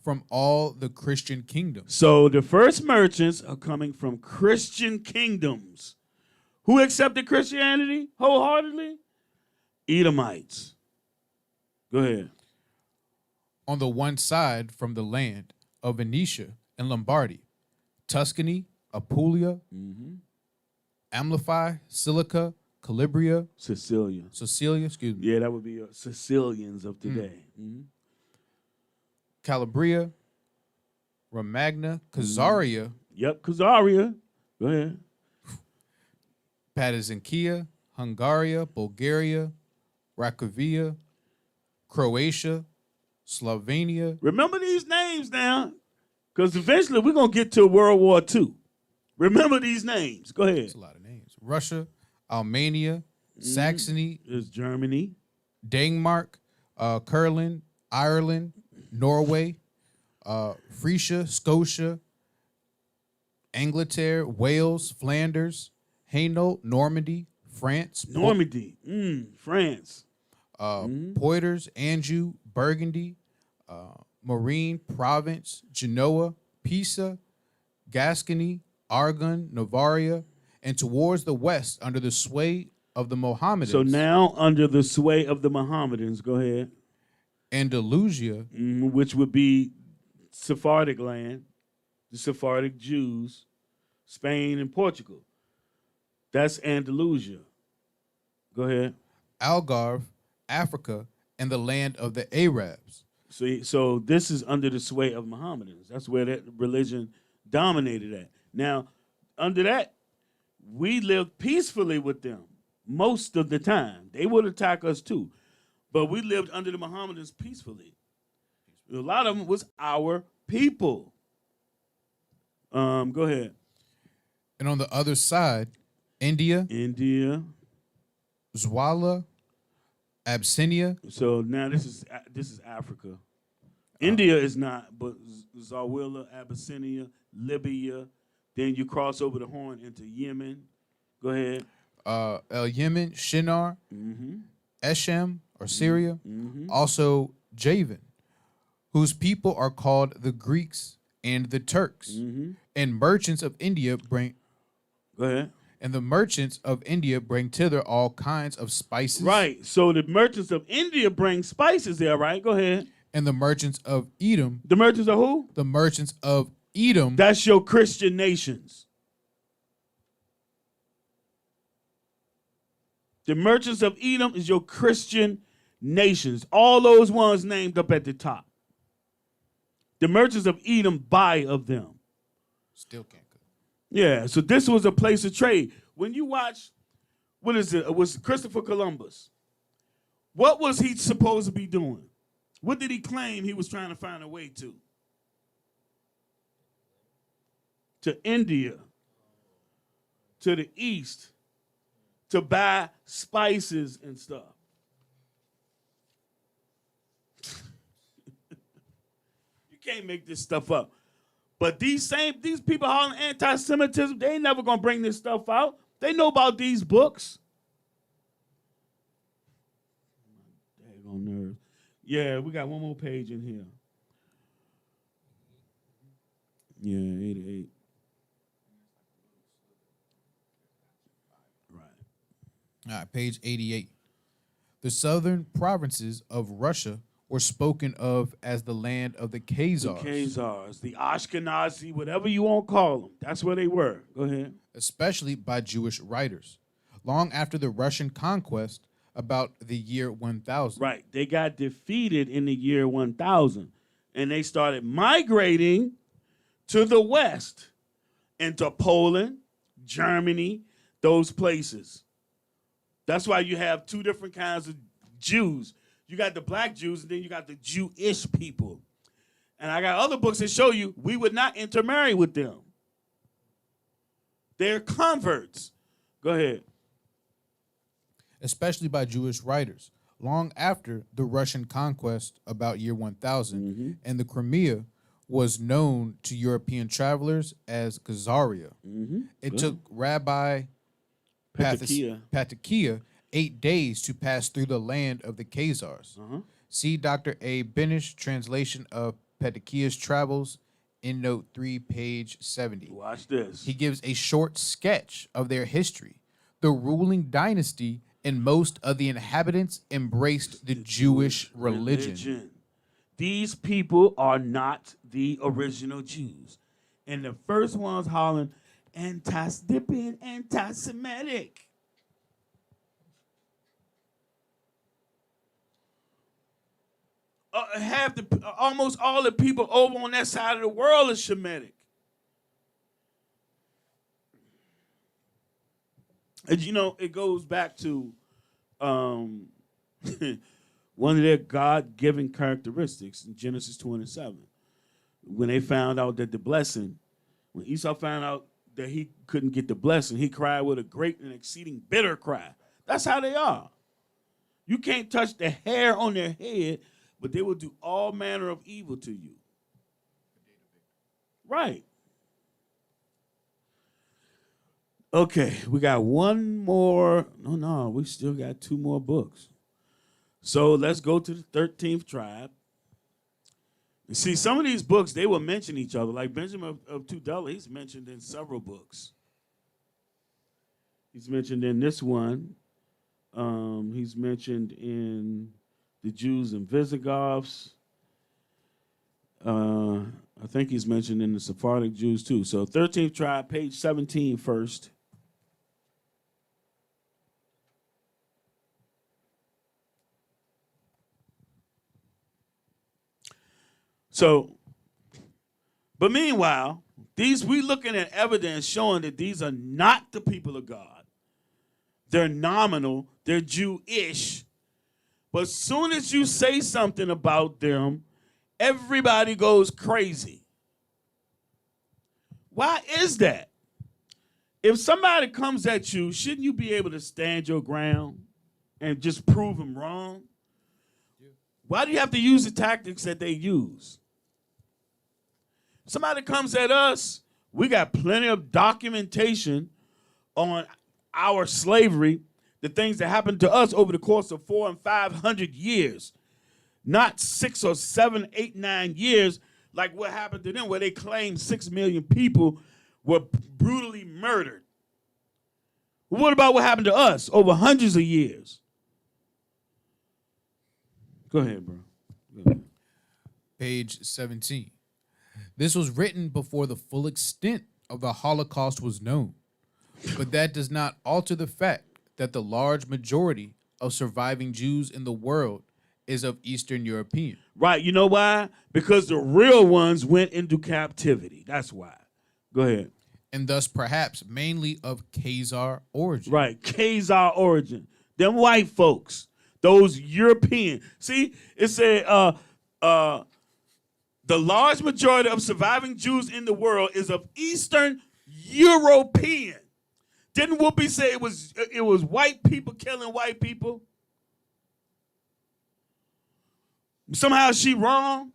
from all the Christian kingdoms. So the first merchants are coming from Christian kingdoms. Who accepted Christianity wholeheartedly? Edomites. Go ahead. On the one side from the land of Venetia and Lombardy, Tuscany, Apulia, Amliphi, Silica, Calabria, Sicilia, excuse me. Yeah, that would be Sicilians of today. Calabria, Romagna, Khazaria. Yep, Khazaria. Go ahead. Patazinkia, Hungary, Bulgaria, Rakovia, Croatia, Slovenia. Remember these names now, because eventually we're going to get to World War II. Remember these names. Go ahead. That's a lot of names. Russia, Armenia, Saxony. Is Germany. Denmark, Curland, Ireland, Norway, Frisia, Scotia, Angleterre, Wales, Flanders, Hainault, Normandy, France. Normandy, France. Poitiers, Anjou, Burgundy, Maureen, Provence, Genoa, Pisa, Gascony, Aragon, Navarra, and towards the west under the sway of the Mohammedans. So now under the sway of the Mohammedans, go ahead. Andalusia, which would be Sephardic land, the Sephardic Jews, Spain and Portugal. That's Andalusia. Go ahead. Algarve, Africa, and the land of the Arabs. So this is under the sway of Mohammedans. That's where that religion dominated at. Now, under that, we lived peacefully with them most of the time. They would attack us too, but we lived under the Mohammedans peacefully. A lot of them was our people. Go ahead. And on the other side, India, Zwala, Abyssinia. So now this is Africa. India is not, but Zawila, Abyssinia, Libya. Then you cross over the Horn into Yemen. Go ahead. El Yemen, Shinar, Eshem, or Syria. Mm-hmm. Also Javan, whose people are called the Greeks and the Turks. Mm-hmm. And merchants of India bring. Go ahead. And the merchants of India bring thither all kinds of spices. Right. So the merchants of India bring spices there, right? Go ahead. And the merchants of Edom. The merchants of who? The merchants of Edom. That's your Christian nations. The merchants of Edom is your Christian nations. All those ones named up at the top. The merchants of Edom buy of them. Still can't cook. Yeah, so this was a place of trade. When you watch, what is it? It was Christopher Columbus. What was he supposed to be doing? What did he claim he was trying to find a way to? To India, to the east, to buy spices and stuff. You can't make this stuff up. But these people hollering anti-Semitism, they ain't never gonna bring this stuff out. They know about these books. Daggone nerves. Yeah, we got one more page in here. Yeah, 88. Right. All right, page 88. The southern provinces of Russia were spoken of as the land of the Khazars. The Khazars, the Ashkenazi, whatever you want to call them. That's where they were. Go ahead. Especially by Jewish writers. Long after the Russian conquest, about the year 1000. Right. They got defeated in the year 1000. And they started migrating to the west, into Poland, Germany, those places. That's why you have two different kinds of Jews. You got the black Jews, and then you got the Jewish people. And I got other books that show you we would not intermarry with them. They're converts. Go ahead. Especially by Jewish writers. Long after the Russian conquest, about year 1000, and the Crimea was known to European travelers as Khazaria. It took Rabbi Patakia 8 days to pass through the land of the Khazars. See Dr. A. Benish translation of Patakia's travels in note 3, page 70. Watch this. He gives a short sketch of their history. The ruling dynasty and most of the inhabitants embraced the Jewish religion. These people are not the original Jews. And the first ones hollering, anti-Semitic, anti-Semitic. Almost all the people over on that side of the world is Shemitic. And you know, it goes back to one of their God-given characteristics in Genesis 27. When they found out that the blessing, when Esau found out that he couldn't get the blessing, he cried with a great and exceeding bitter cry. That's how they are. You can't touch the hair on their head, but they will do all manner of evil to you. Right. Okay, we got one more. No, we still got two more books. So let's go to the 13th tribe. And see, some of these books, they will mention each other. Like Benjamin of Tudela, he's mentioned in several books. He's mentioned in this one. He's mentioned in the Jews and Visigoths. I think he's mentioned in the Sephardic Jews too. So 13th tribe, page 17 first. So, but meanwhile, We looking at evidence showing that these are not the people of God. They're nominal, they're Jewish. But as soon as you say something about them, everybody goes crazy. Why is that? If somebody comes at you, shouldn't you be able to stand your ground and just prove them wrong? Why do you have to use the tactics that they use? Somebody comes at us, we got plenty of documentation on our slavery, the things that happened to us over the course of 400 and 500 years, not 6 or 7, 8, 9 years like what happened to them, where they claimed 6 million people were brutally murdered. What about what happened to us over hundreds of years? Go ahead, bro. Go ahead. Page 17. This was written before the full extent of the Holocaust was known, but that does not alter the fact that the large majority of surviving Jews in the world is of Eastern European. Right, you know why? Because the real ones went into captivity. That's why. Go ahead. And thus perhaps mainly of Khazar origin. Right, Khazar origin. Them white folks, those European. See, it said the large majority of surviving Jews in the world is of Eastern European. Didn't Whoopi say it was white people killing white people? Somehow she wrong?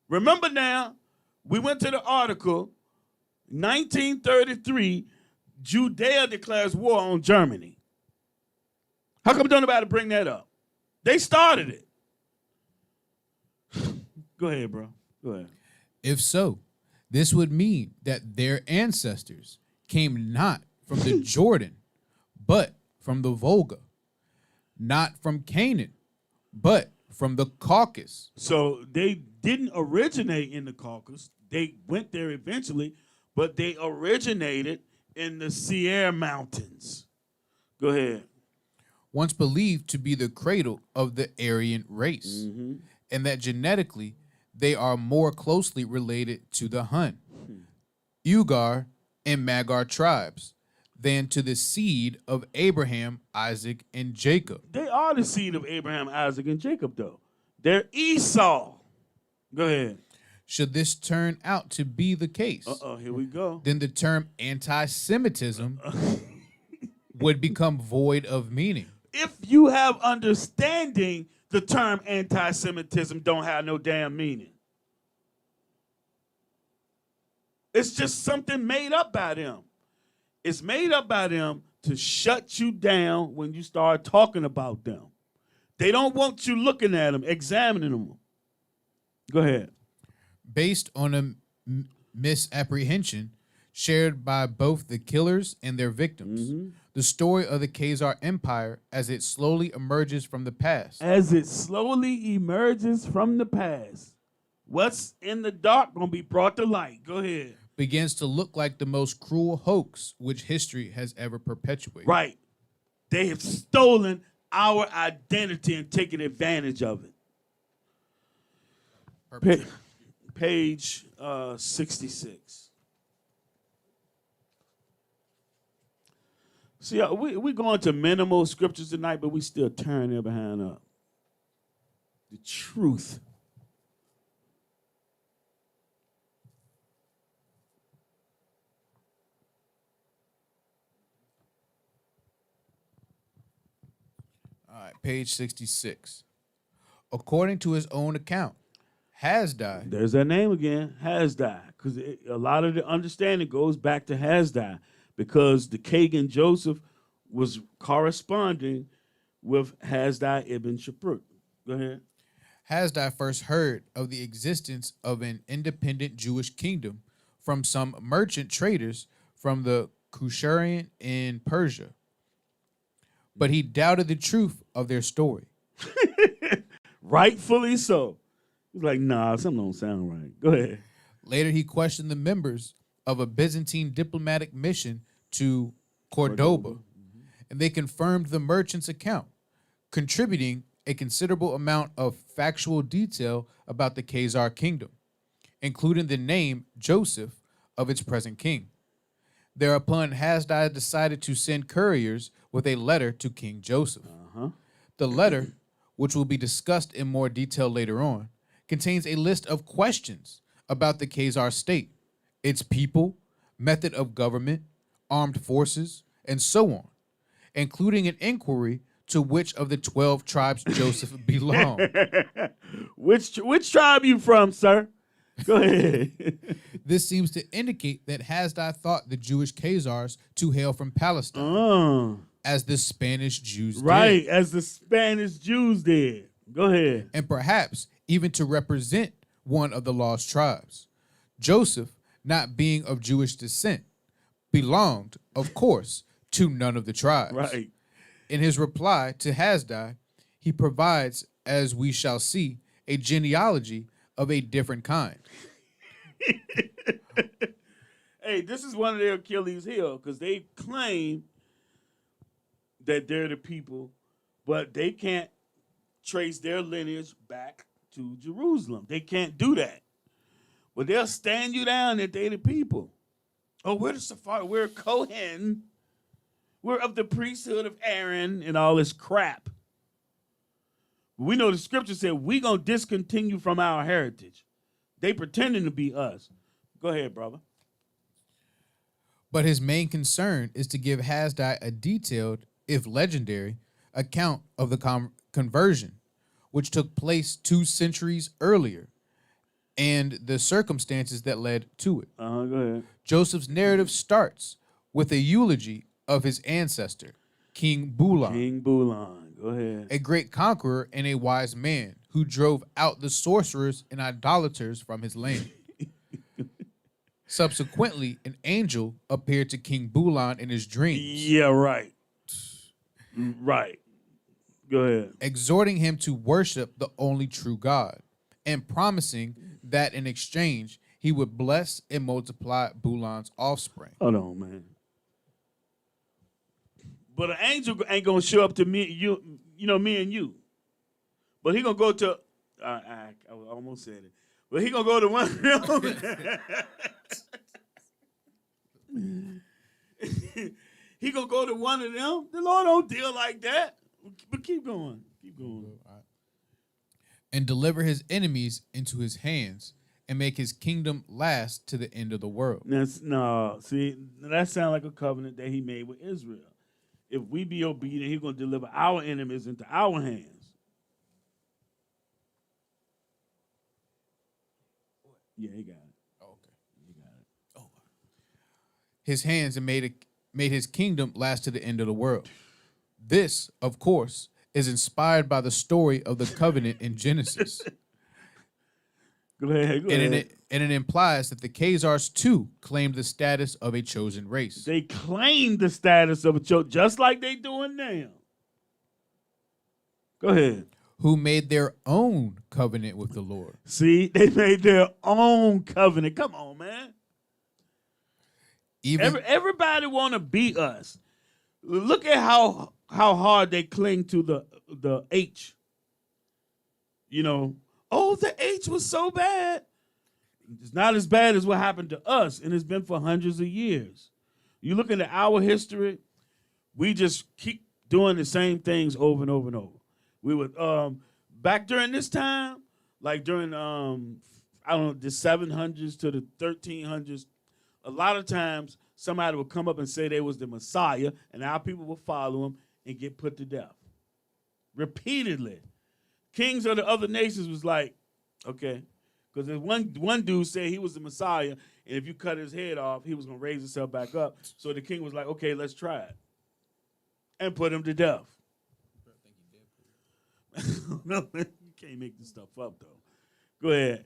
Remember now, we went to the article, 1933, Judea declares war on Germany. How come don't nobody bring that up? They started it. Go ahead, bro. Go ahead. If so, this would mean that their ancestors came not from the Jordan, but from the Volga, not from Canaan, but from the Caucasus. So they didn't originate in the Caucasus. They went there eventually, but they originated in the Sierra Mountains. Go ahead. Once believed to be the cradle of the Aryan race, and that genetically they are more closely related to the Hun, Ugar, and Magar tribes than to the seed of Abraham, Isaac, and Jacob. They are the seed of Abraham, Isaac, and Jacob, though. They're Esau. Go ahead. Should this turn out to be the case, here we go. then the term anti-Semitism would become void of meaning. If you have understanding, the term anti-Semitism don't have no damn meaning. It's just something made up by them. It's made up by them to shut you down when you start talking about them. They don't want you looking at them, examining them. Go ahead. Based on a misapprehension shared by both the killers and their victims, the story of the Khazar Empire as it slowly emerges from the past. As it slowly emerges from the past, what's in the dark gonna be brought to light. Go ahead. Begins to look like the most cruel hoax which history has ever perpetuated. Right. They have stolen our identity and taken advantage of it. Page 66. See, we going to minimal scriptures tonight, but we still turn their behind up. The truth. All right, page 66. According to his own account, Hasdai. There's that name again, Hasdai, because a lot of the understanding goes back to Hasdai, because the Kagan Joseph was corresponding with Hasdai ibn Shaprut. Go ahead. Hasdai first heard of the existence of an independent Jewish kingdom from some merchant traders from the Kusharian in Persia, but he doubted the truth of their story. Rightfully so. He's like, nah, something don't sound right. Go ahead. Later, he questioned the members of a Byzantine diplomatic mission to Cordoba, and they confirmed the merchant's account, contributing a considerable amount of factual detail about the Khazar kingdom. including the name Joseph of its present king. Thereupon Hasdai decided to send couriers with a letter to King Joseph. The letter, which will be discussed in more detail later on, contains a list of questions about the Khazar state, its people, method of government, armed forces, and so on, including an inquiry to which of the 12 tribes Joseph belonged. Which tribe you from, sir? Go ahead. This seems to indicate that Hasdai thought the Jewish Khazars to hail from Palestine, as the Spanish Jews right, did. as the Spanish Jews did. Go ahead. And perhaps even to represent one of the lost tribes. Joseph, not being of Jewish descent, belonged, of course, to none of the tribes. Right. In his reply to Hasdai, he provides, as we shall see, a genealogy of a different kind. Hey, this is one of their Achilles' heel because they claim that they're the people, but they can't trace their lineage back to Jerusalem. They can't do that. But they'll stand you down that they're the people. Oh, we're the Sephardim. We're Kohen. We're of the priesthood of Aaron and all this crap. We know the scripture said we're going to discontinue from our heritage. They pretending to be us. Go ahead, brother. But his main concern is to give Hasdai a detailed, if legendary, account of the conversion, which took place 2 centuries earlier, and the circumstances that led to it. Go ahead. Joseph's narrative starts with a eulogy of his ancestor, King Bulan. King Bulan. Go ahead. A great conqueror and a wise man who drove out the sorcerers and idolaters from his land. Subsequently, an angel appeared to King Bulan in his dreams. Yeah, right. Right. Go ahead. Exhorting him to worship the only true God and promising that in exchange he would bless and multiply Bulan's offspring. Hold on, man. But an angel ain't gonna show up to me, me and you. But he gonna go to. I almost said it. But he gonna go to one of them. He gonna go to one of them. The Lord don't deal like that. But keep going. Keep going. And deliver his enemies into his hands and make his kingdom last to the end of the world. See, that sounds like a covenant that he made with Israel. If we be obedient, he's going to deliver our enemies into our hands. Yeah, he got it. Oh, okay. He got it. Oh. His hands and made his kingdom last to the end of the world. This, of course, is inspired by the story of the covenant in Genesis. Go ahead. And it implies that the Khazars too claimed the status of a chosen race. They claim the status of a chosen, just like they doing now. Go ahead. Who made their own covenant with the Lord. See, they made their own covenant. Come on, man. Everybody want to be us. Look at how hard they cling to the H. Oh, the H was so bad. It's not as bad as what happened to us, and it's been for hundreds of years. You look into our history, we just keep doing the same things over and over and over. We would back during this time, like during the 700s to the 1300s, a lot of times somebody would come up and say they was the Messiah, and our people would follow him and get put to death. Repeatedly. Kings of the other nations was like, okay, because there's one dude said he was the Messiah, and if you cut his head off, he was going to raise himself back up. So the king was like, okay, let's try it. And put him to death. No, you can't make this stuff up, though. Go ahead.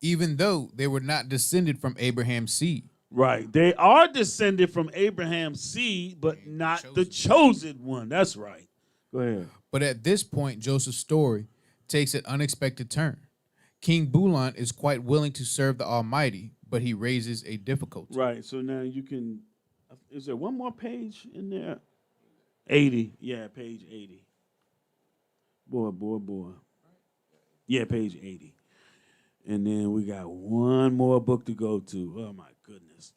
Even though they were not descended from Abraham's seed. Right. They are descended from Abraham's seed, but not the chosen one. That's right. Go ahead. But at this point, Joseph's story takes an unexpected turn. King Bulan is quite willing to serve the Almighty, but he raises a difficulty. Right. So now you can, is there one more page in there? 80. Yeah, page 80. Boy. Yeah, page 80. And then we got one more book to go to. Oh, my goodness.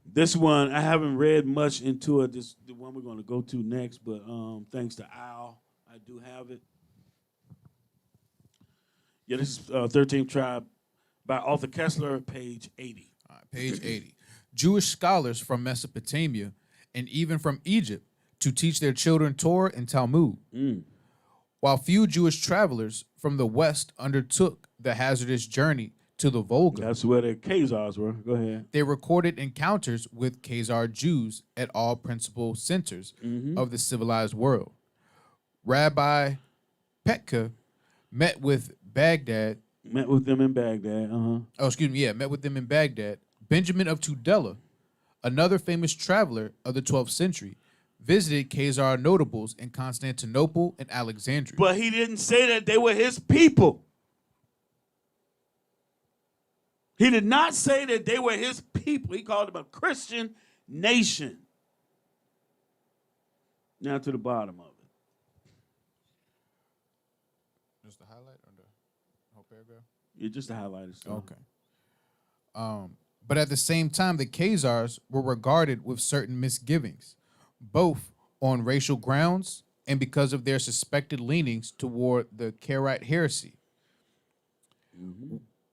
This one, I haven't read much into it. This the one we're going to go to next, but thanks to Al, I do have it. Yeah, this is 13th Tribe by Arthur Kessler, page 80. All right, page 80. Jewish scholars from Mesopotamia and even from Egypt to teach their children Torah and Talmud. While few Jewish travelers from the West undertook the hazardous journey to the Volga, That's where the Khazars were. Go ahead. they recorded encounters with Khazar Jews at all principal centers of the civilized world. Rabbi Petka met with Baghdad. Met with them in Baghdad. Met with them in Baghdad. Benjamin of Tudela, another famous traveler of the 12th century, visited Khazar notables in Constantinople and Alexandria. But he didn't say that they were his people. He did not say that they were his people. He called them a Christian nation. Now to the bottom of it. Just the highlight or the whole paragraph? Yeah, just to highlight it. Okay. But at the same time, the Khazars were regarded with certain misgivings, both on racial grounds and because of their suspected leanings toward the Karaite heresy.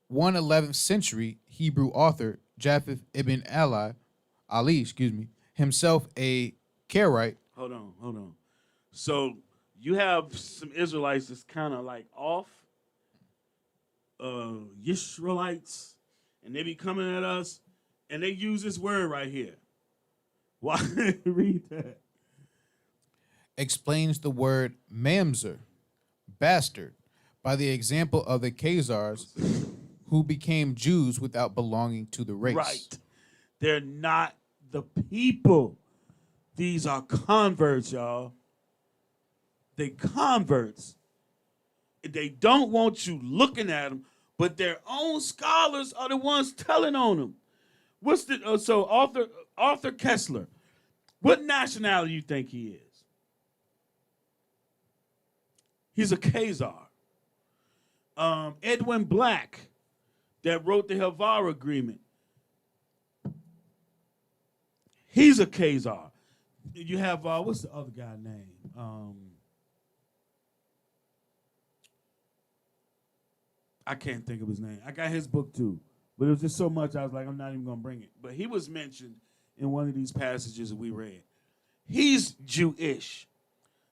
One 11th century Hebrew author, Japheth ibn Ali, himself a Karaite. Hold on. So you have some Israelites that's kind of like off, Yisraelites, and they be coming at us, and they use this word right here. Why? Read that. Explains the word mamzer, bastard, by the example of the Khazars who became Jews without belonging to the race. Right. They're not the people. These are converts, y'all. They converts. They don't want you looking at them, but their own scholars are the ones telling on them. What's the so Arthur Kessler? What nationality you think he is? He's a Khazar. Edwin Black, that wrote the Helvar Agreement, he's a Khazar. You have what's the other guy's name? I can't think of his name. I got his book too, but it was just so much I was like, I'm not even gonna bring it. But he was mentioned in one of these passages that we read. He's Jewish.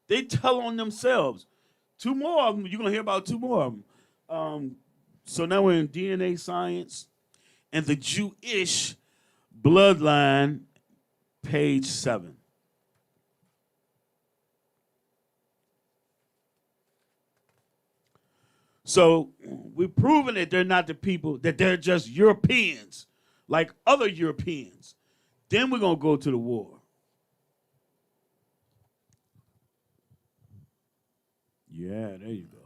They tell on themselves. Two more of them. You're gonna hear about two more of them. So now we're in DNA science and the Jewish bloodline, page 7. So we're proving that they're not the people, that they're just Europeans, like other Europeans. Then we're going to go to the war. Yeah, there you go.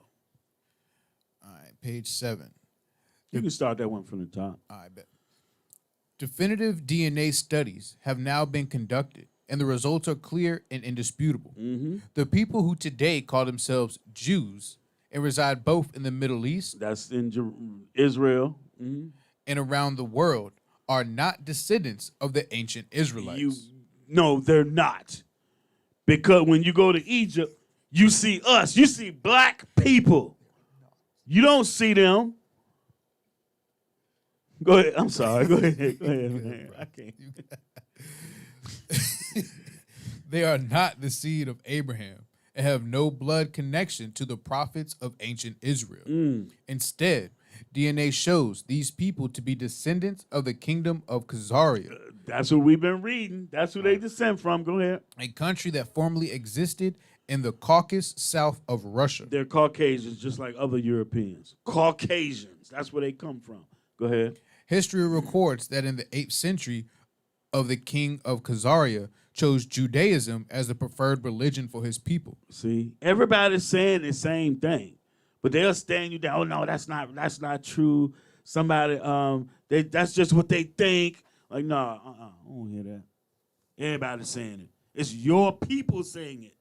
All right, page 7. You can start that one from the top. I bet. Definitive DNA studies have now been conducted, and the results are clear and indisputable. The people who today call themselves Jews and reside both in the Middle East, that's in Israel, and around the world, are not descendants of the ancient Israelites. No, they're not. Because when you go to Egypt, you see us. You see black people. You don't see them. Go ahead. I'm sorry. Go ahead. Go ahead, man. I can't. They are not the seed of Abraham and have no blood connection to the prophets of ancient Israel. Instead, DNA shows these people to be descendants of the kingdom of Khazaria. That's what we've been reading. That's who they descend from. Go ahead. A country that formerly existed in the Caucasus south of Russia. They're Caucasians, just like other Europeans. Caucasians. That's where they come from. Go ahead. History records that in the 8th century of the king of Khazaria chose Judaism as the preferred religion for his people. See, everybody's saying the same thing, but they'll stand you down. Oh no, that's not true. Somebody, that's just what they think. Like, no, I don't hear that. Everybody's saying it. It's your people saying it.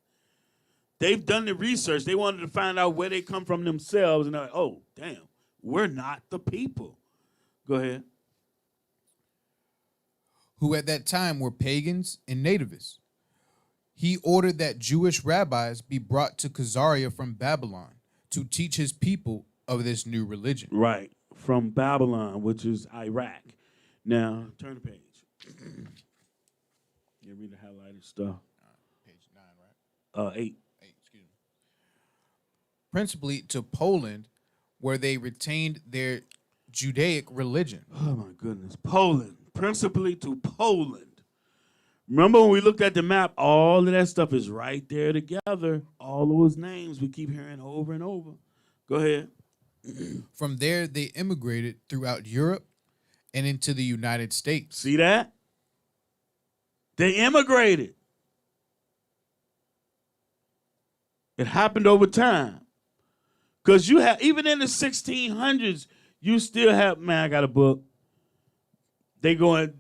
They've done the research. They wanted to find out where they come from themselves, and they're like, oh, damn, We're not the people. Go ahead. Who at that time were pagans and nativists. He ordered that Jewish rabbis be brought to Caesarea from Babylon to teach his people of this new religion. Right. From Babylon, which is Iraq. Now, turn the page. You read the highlighted stuff. Page 9, right? 8. 8, excuse me. Principally to Poland, where they retained their Judaic religion. Oh, my goodness. Poland. Principally to Poland. Remember when we looked at the map, all of that stuff is right there together. All those names we keep hearing over and over. Go ahead. From there, they immigrated throughout Europe and into the United States. See that? They immigrated. It happened over time. Because you have, even in the 1600s, you still have, man, I got a book. They going,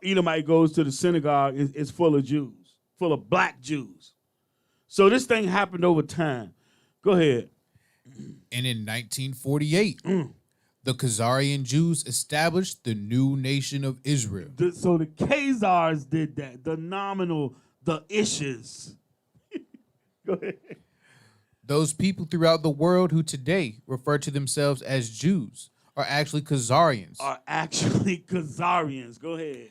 Edomite goes to the synagogue, it's full of Jews, full of black Jews. So this thing happened over time. Go ahead. And in 1948, the Khazarian Jews established the new nation of Israel. So the Khazars did that, the nominal, the issues. Go ahead. Those people throughout the world who today refer to themselves as Jews are actually Khazarians. Go ahead.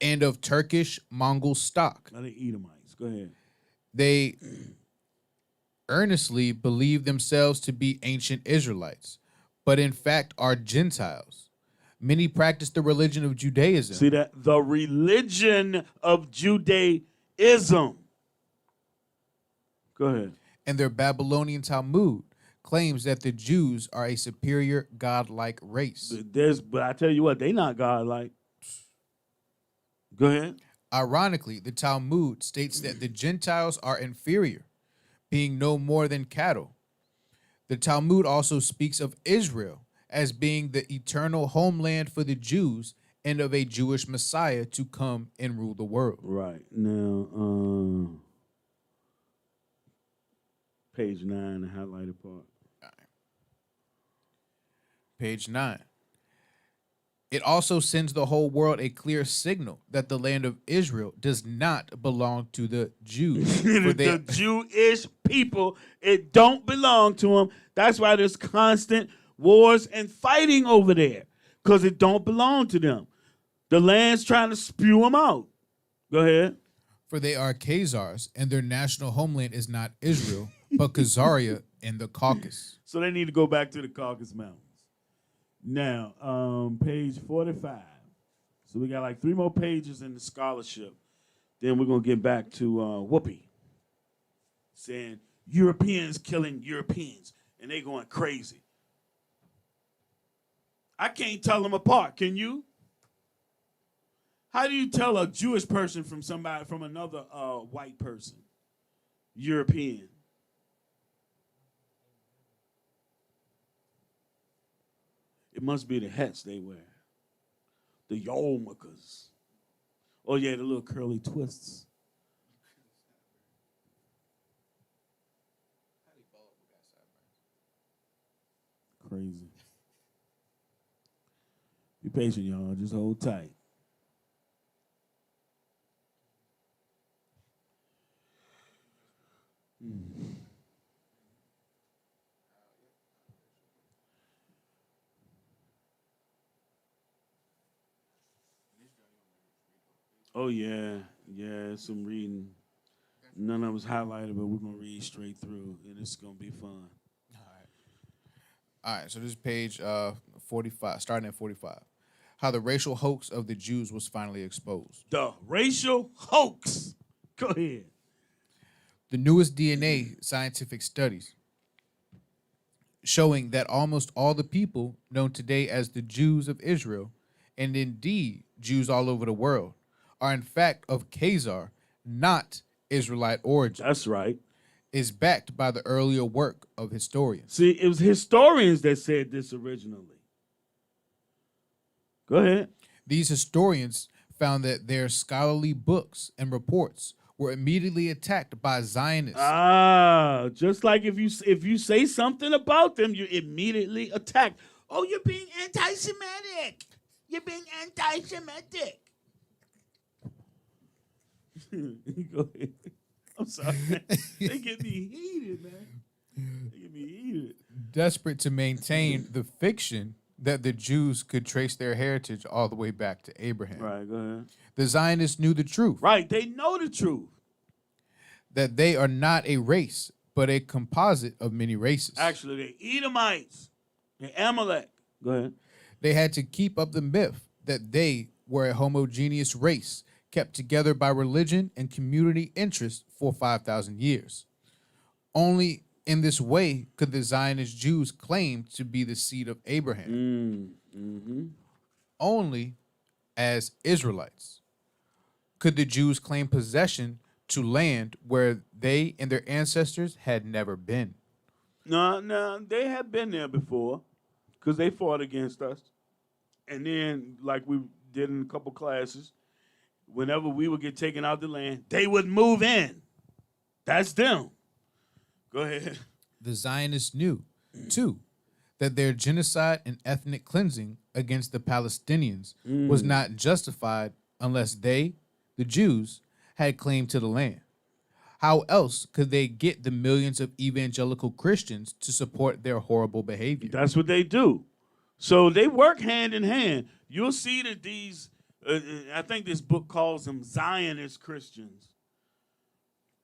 And of Turkish Mongol stock. Now they Edomites. Go ahead. They earnestly believe themselves to be ancient Israelites, but in fact are Gentiles. Many practice the religion of Judaism. See that? The religion of Judaism. Go ahead. And their Babylonian Talmud claims that the Jews are a superior godlike race. But I tell you what, they not godlike. Go ahead. Ironically, the Talmud states that the Gentiles are inferior, being no more than cattle. The Talmud also speaks of Israel as being the eternal homeland for the Jews and of a Jewish Messiah to come and rule the world. Right. Now, page 9, the highlighted part. Page 9. It also sends the whole world a clear signal that the land of Israel does not belong to the Jews. The Jewish people, it don't belong to them. That's why there's constant wars and fighting over there, because it don't belong to them. The land's trying to spew them out. Go ahead. For they are Khazars, and their national homeland is not Israel, but Khazaria in the Caucasus. So they need to go back to the Caucasus Mountains. Now, page 45. So we got like 3 more pages in the scholarship. Then we're going to get back to Whoopi saying Europeans killing Europeans, and they going crazy. I can't tell them apart. Can you? How do you tell a Jewish person from another white person? European. It must be the hats they wear. The yarmulkes. Oh, yeah, the little curly twists. Crazy. Be patient, y'all. Just hold tight. Oh, yeah. Yeah, some reading. None of us highlighted, but we're going to read straight through, and it's going to be fun. All right, so this is page 45, starting at 45. How the racial hoax of the Jews was finally exposed. The racial hoax. Go ahead. The newest DNA scientific studies showing that almost all the people known today as the Jews of Israel, and indeed Jews all over the world, are in fact of Khazar, not Israelite origin. That's right. Is backed by the earlier work of historians. See, it was historians that said this originally. Go ahead. These historians found that their scholarly books and reports were immediately attacked by Zionists. Just like if you say something about them, you're immediately attacked. Oh, you're being anti-Semitic. You're being anti-Semitic. Go ahead. I'm sorry. They get me heated, man. They get me heated. Desperate to maintain the fiction that the Jews could trace their heritage all the way back to Abraham. Right, go ahead. The Zionists knew the truth. Right, they know the truth. That they are not a race, but a composite of many races. Actually, they're Edomites. They're Amalek. Go ahead. They had to keep up the myth that they were a homogeneous race kept together by religion and community interest for 5,000 years. Only in this way could the Zionist Jews claim to be the seed of Abraham. Only as Israelites could the Jews claim possession to land where they and their ancestors had never been. No, they have been there before because they fought against us. And then, like we did in a couple classes, whenever we would get taken out the land, they would move in. That's them. Go ahead. The Zionists knew, too, that their genocide and ethnic cleansing against the Palestinians was not justified unless they, the Jews, had claim to the land. How else could they get the millions of evangelical Christians to support their horrible behavior? That's what they do. So they work hand in hand. You'll see that these, I think this book calls them Zionist Christians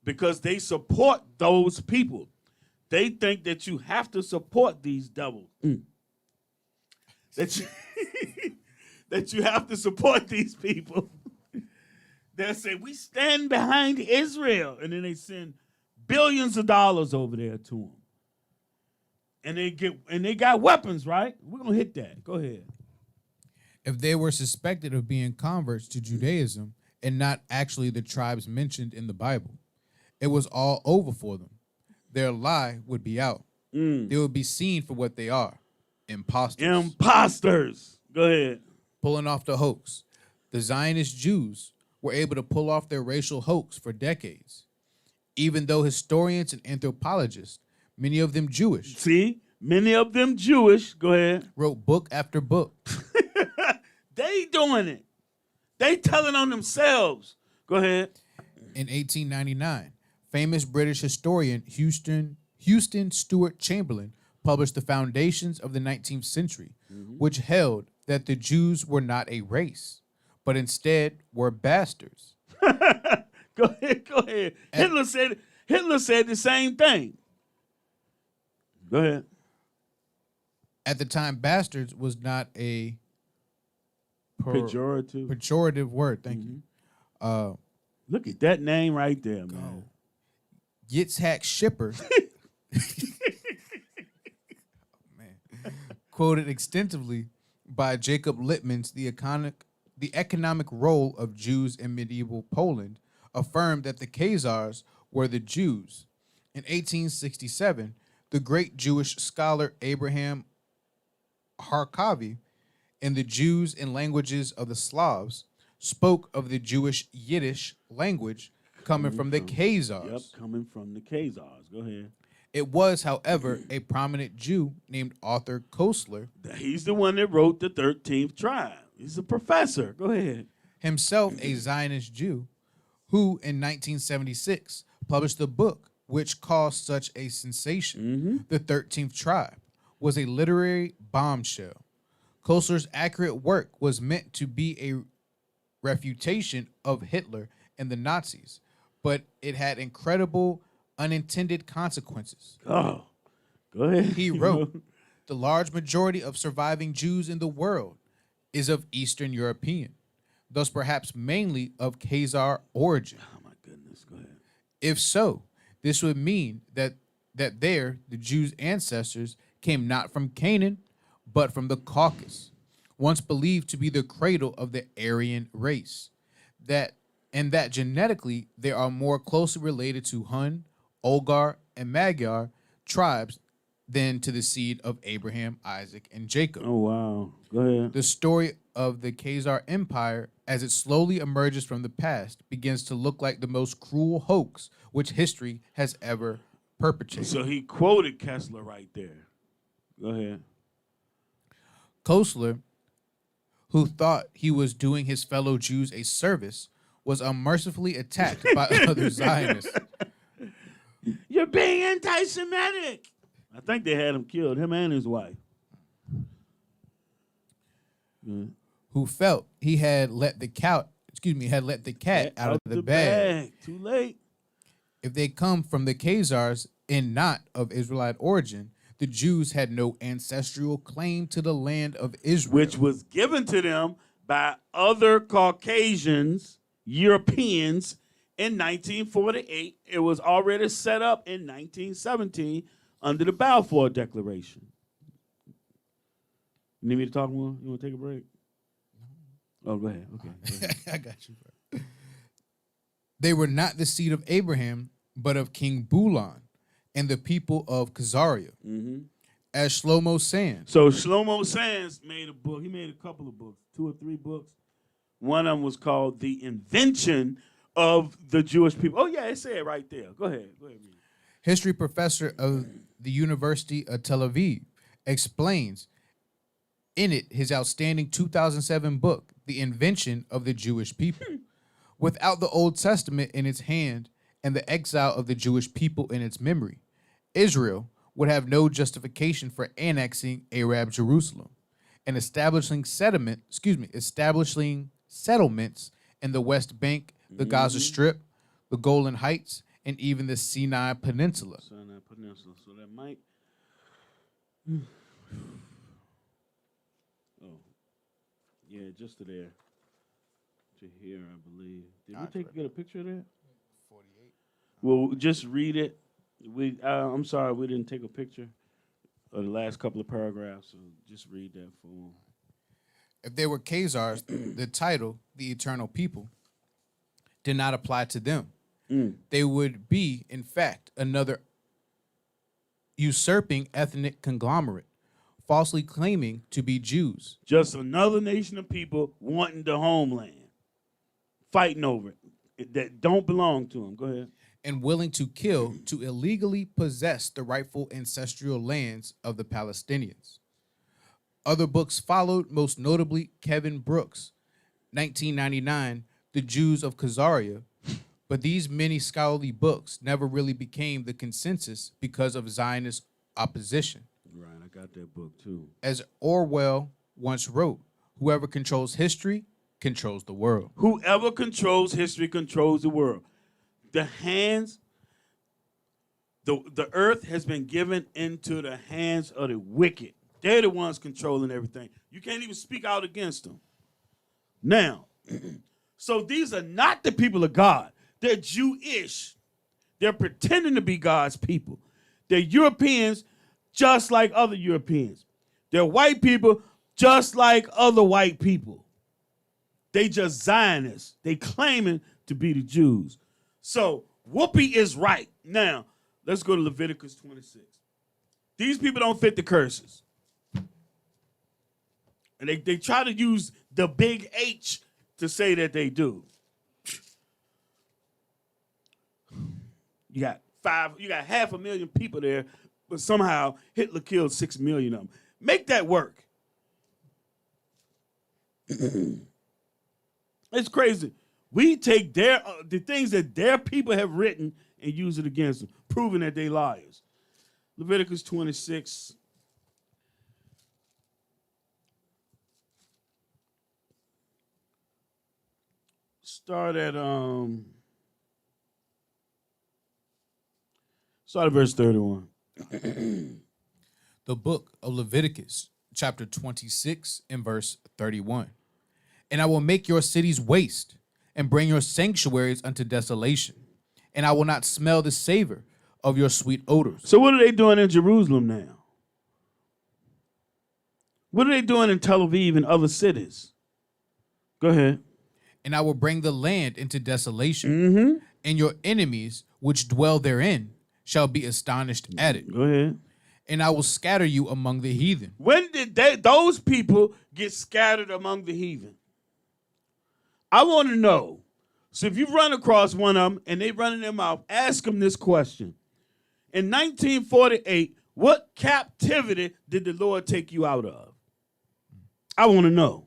because they support those people. They think that you have to support these devils. That you have to support these people. They'll say, we stand behind Israel. And then they send billions of dollars over there to them. And they got weapons, right? We're going to hit that. Go ahead. If they were suspected of being converts to Judaism and not actually the tribes mentioned in the Bible, it was all over for them. Their lie would be out. They would be seen for what they are, imposters. Imposters. Go ahead. Pulling off the hoax. The Zionist Jews were able to pull off their racial hoax for decades, even though historians and anthropologists, many of them Jewish, See? Many of them Jewish. Go ahead. wrote book after book. They doing it. They telling on themselves. Go ahead. In 1899, famous British historian Houston Stewart Chamberlain published The Foundations of the 19th Century, which held that the Jews were not a race, but instead were bastards. Go ahead. Hitler said the same thing. Go ahead. At the time, bastards was not a Pejorative. word. Thank you. Look at that name right there, man. Yitzhak Schipper quoted extensively by Jacob Littman's The Economic Role of Jews in Medieval Poland, affirmed that the Khazars were the Jews. In 1867, the great Jewish scholar Abraham Harkavy, in The Jews and Languages of the Slavs, spoke of the Jewish Yiddish language coming from the Khazars. Yep, coming from the Khazars. Go ahead. It was, however, a prominent Jew named Arthur Koestler, He's the one that wrote the 13th tribe. He's a professor. Go ahead. himself a Zionist Jew, who in 1976 published a book which caused such a sensation. The 13th Tribe was a literary bombshell. Koestler's accurate work was meant to be a refutation of Hitler and the Nazis, but it had incredible unintended consequences. Oh, go ahead. He wrote, the large majority of surviving Jews in the world is of Eastern European, thus perhaps mainly of Khazar origin. Oh, my goodness. Go ahead. If so, this would mean that the Jews' ancestors came not from Canaan, but from the Caucasus, once believed to be the cradle of the Aryan race, that genetically they are more closely related to Hun, Olgar, and Magyar tribes than to the seed of Abraham, Isaac, and Jacob. Oh, wow. Go ahead. The story of the Khazar Empire, as it slowly emerges from the past, begins to look like the most cruel hoax which history has ever perpetrated. So he quoted Kessler right there. Go ahead. Kosler, who thought he was doing his fellow Jews a service, was unmercifully attacked by other Zionists. You're being anti-Semitic. I think they had him killed, him and his wife. Who felt he had let the cat out of the bag. Too late. If they come from the Khazars and not of Israelite origin, the Jews had no ancestral claim to the land of Israel, Which was given to them by other Caucasians, Europeans, in 1948. It was already set up in 1917 under the Balfour Declaration. You need me to talk more? You want to take a break? Oh, go ahead. Okay. Go ahead. I got you, bro. They were not the seed of Abraham, but of King Bulan and the people of Khazaria. As Shlomo Sands. So Shlomo Sands made a book. He made a couple of books, 2 or 3 books. One of them was called The Invention of the Jewish People. Oh, yeah, it said it right there. Go ahead. Go ahead, read. History professor of the University of Tel Aviv explains in it his outstanding 2007 book, The Invention of the Jewish People. Without the Old Testament in its hand and the exile of the Jewish people in its memory, Israel would have no justification for annexing Arab Jerusalem and establishing settlements in the West Bank, the Gaza Strip, the Golan Heights, and even the Sinai Peninsula. So that might... Oh, yeah, just to there. To here, I believe. Did we get a picture of that? 48. Well, just read it. I'm sorry, we didn't take a picture of the last couple of paragraphs, so just read that for them. If they were Khazars, the title, the eternal people, did not apply to them. They would be, in fact, another usurping ethnic conglomerate, falsely claiming to be Jews. Just another nation of people wanting the homeland, fighting over it, that don't belong to them. Go ahead. And willing to kill to illegally possess the rightful ancestral lands of the Palestinians. Other books followed, most notably Kevin Brooks, 1999, The Jews of Khazaria. But these many scholarly books never really became the consensus because of Zionist opposition. Right, I got that book too. As Orwell once wrote, whoever controls history controls the world. Whoever controls history controls the world. The earth has been given into the hands of the wicked. They're the ones controlling everything. You can't even speak out against them. Now, so these are not the people of God. They're Jewish. They're pretending to be God's people. They're Europeans just like other Europeans. They're white people just like other white people. They just Zionists. They claiming to be the Jews. So Whoopi is right. Now, let's go to Leviticus 26. These people don't fit the curses. And they try to use the big H to say that they do. You got 500,000 people there, but somehow Hitler killed 6 million of them. Make that work. It's crazy. We take the things that their people have written and use it against them, proving that they liars. Leviticus 26. Start at verse 31. The book of Leviticus, chapter 26 and verse 31. And I will make your cities waste and bring your sanctuaries unto desolation, and I will not smell the savor of your sweet odors. So what are they doing in Jerusalem now? What are they doing in Tel Aviv and other cities? Go ahead. And I will bring the land into desolation, and your enemies which dwell therein shall be astonished at it. Go ahead. And I will scatter you among the heathen. When did those people get scattered among the heathen? I want to know. So if you run across one of them and they run in their mouth, ask them this question. In 1948, what captivity did the Lord take you out of? I want to know.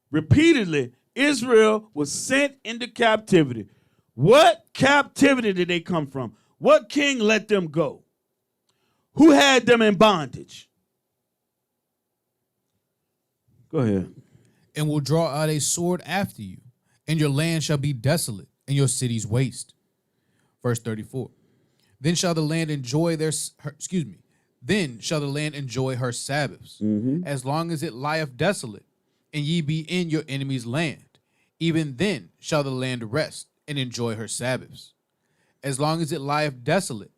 Repeatedly, Israel was sent into captivity. What captivity did they come from? What king let them go? Who had them in bondage? Go ahead. And will draw out a sword after you, and your land shall be desolate, and your cities waste. Verse 34. Then shall the land enjoy Then shall the land enjoy her Sabbaths, as long as it lieth desolate, and ye be in your enemy's land. Even then shall the land rest and enjoy her Sabbaths. As long as it lieth desolate,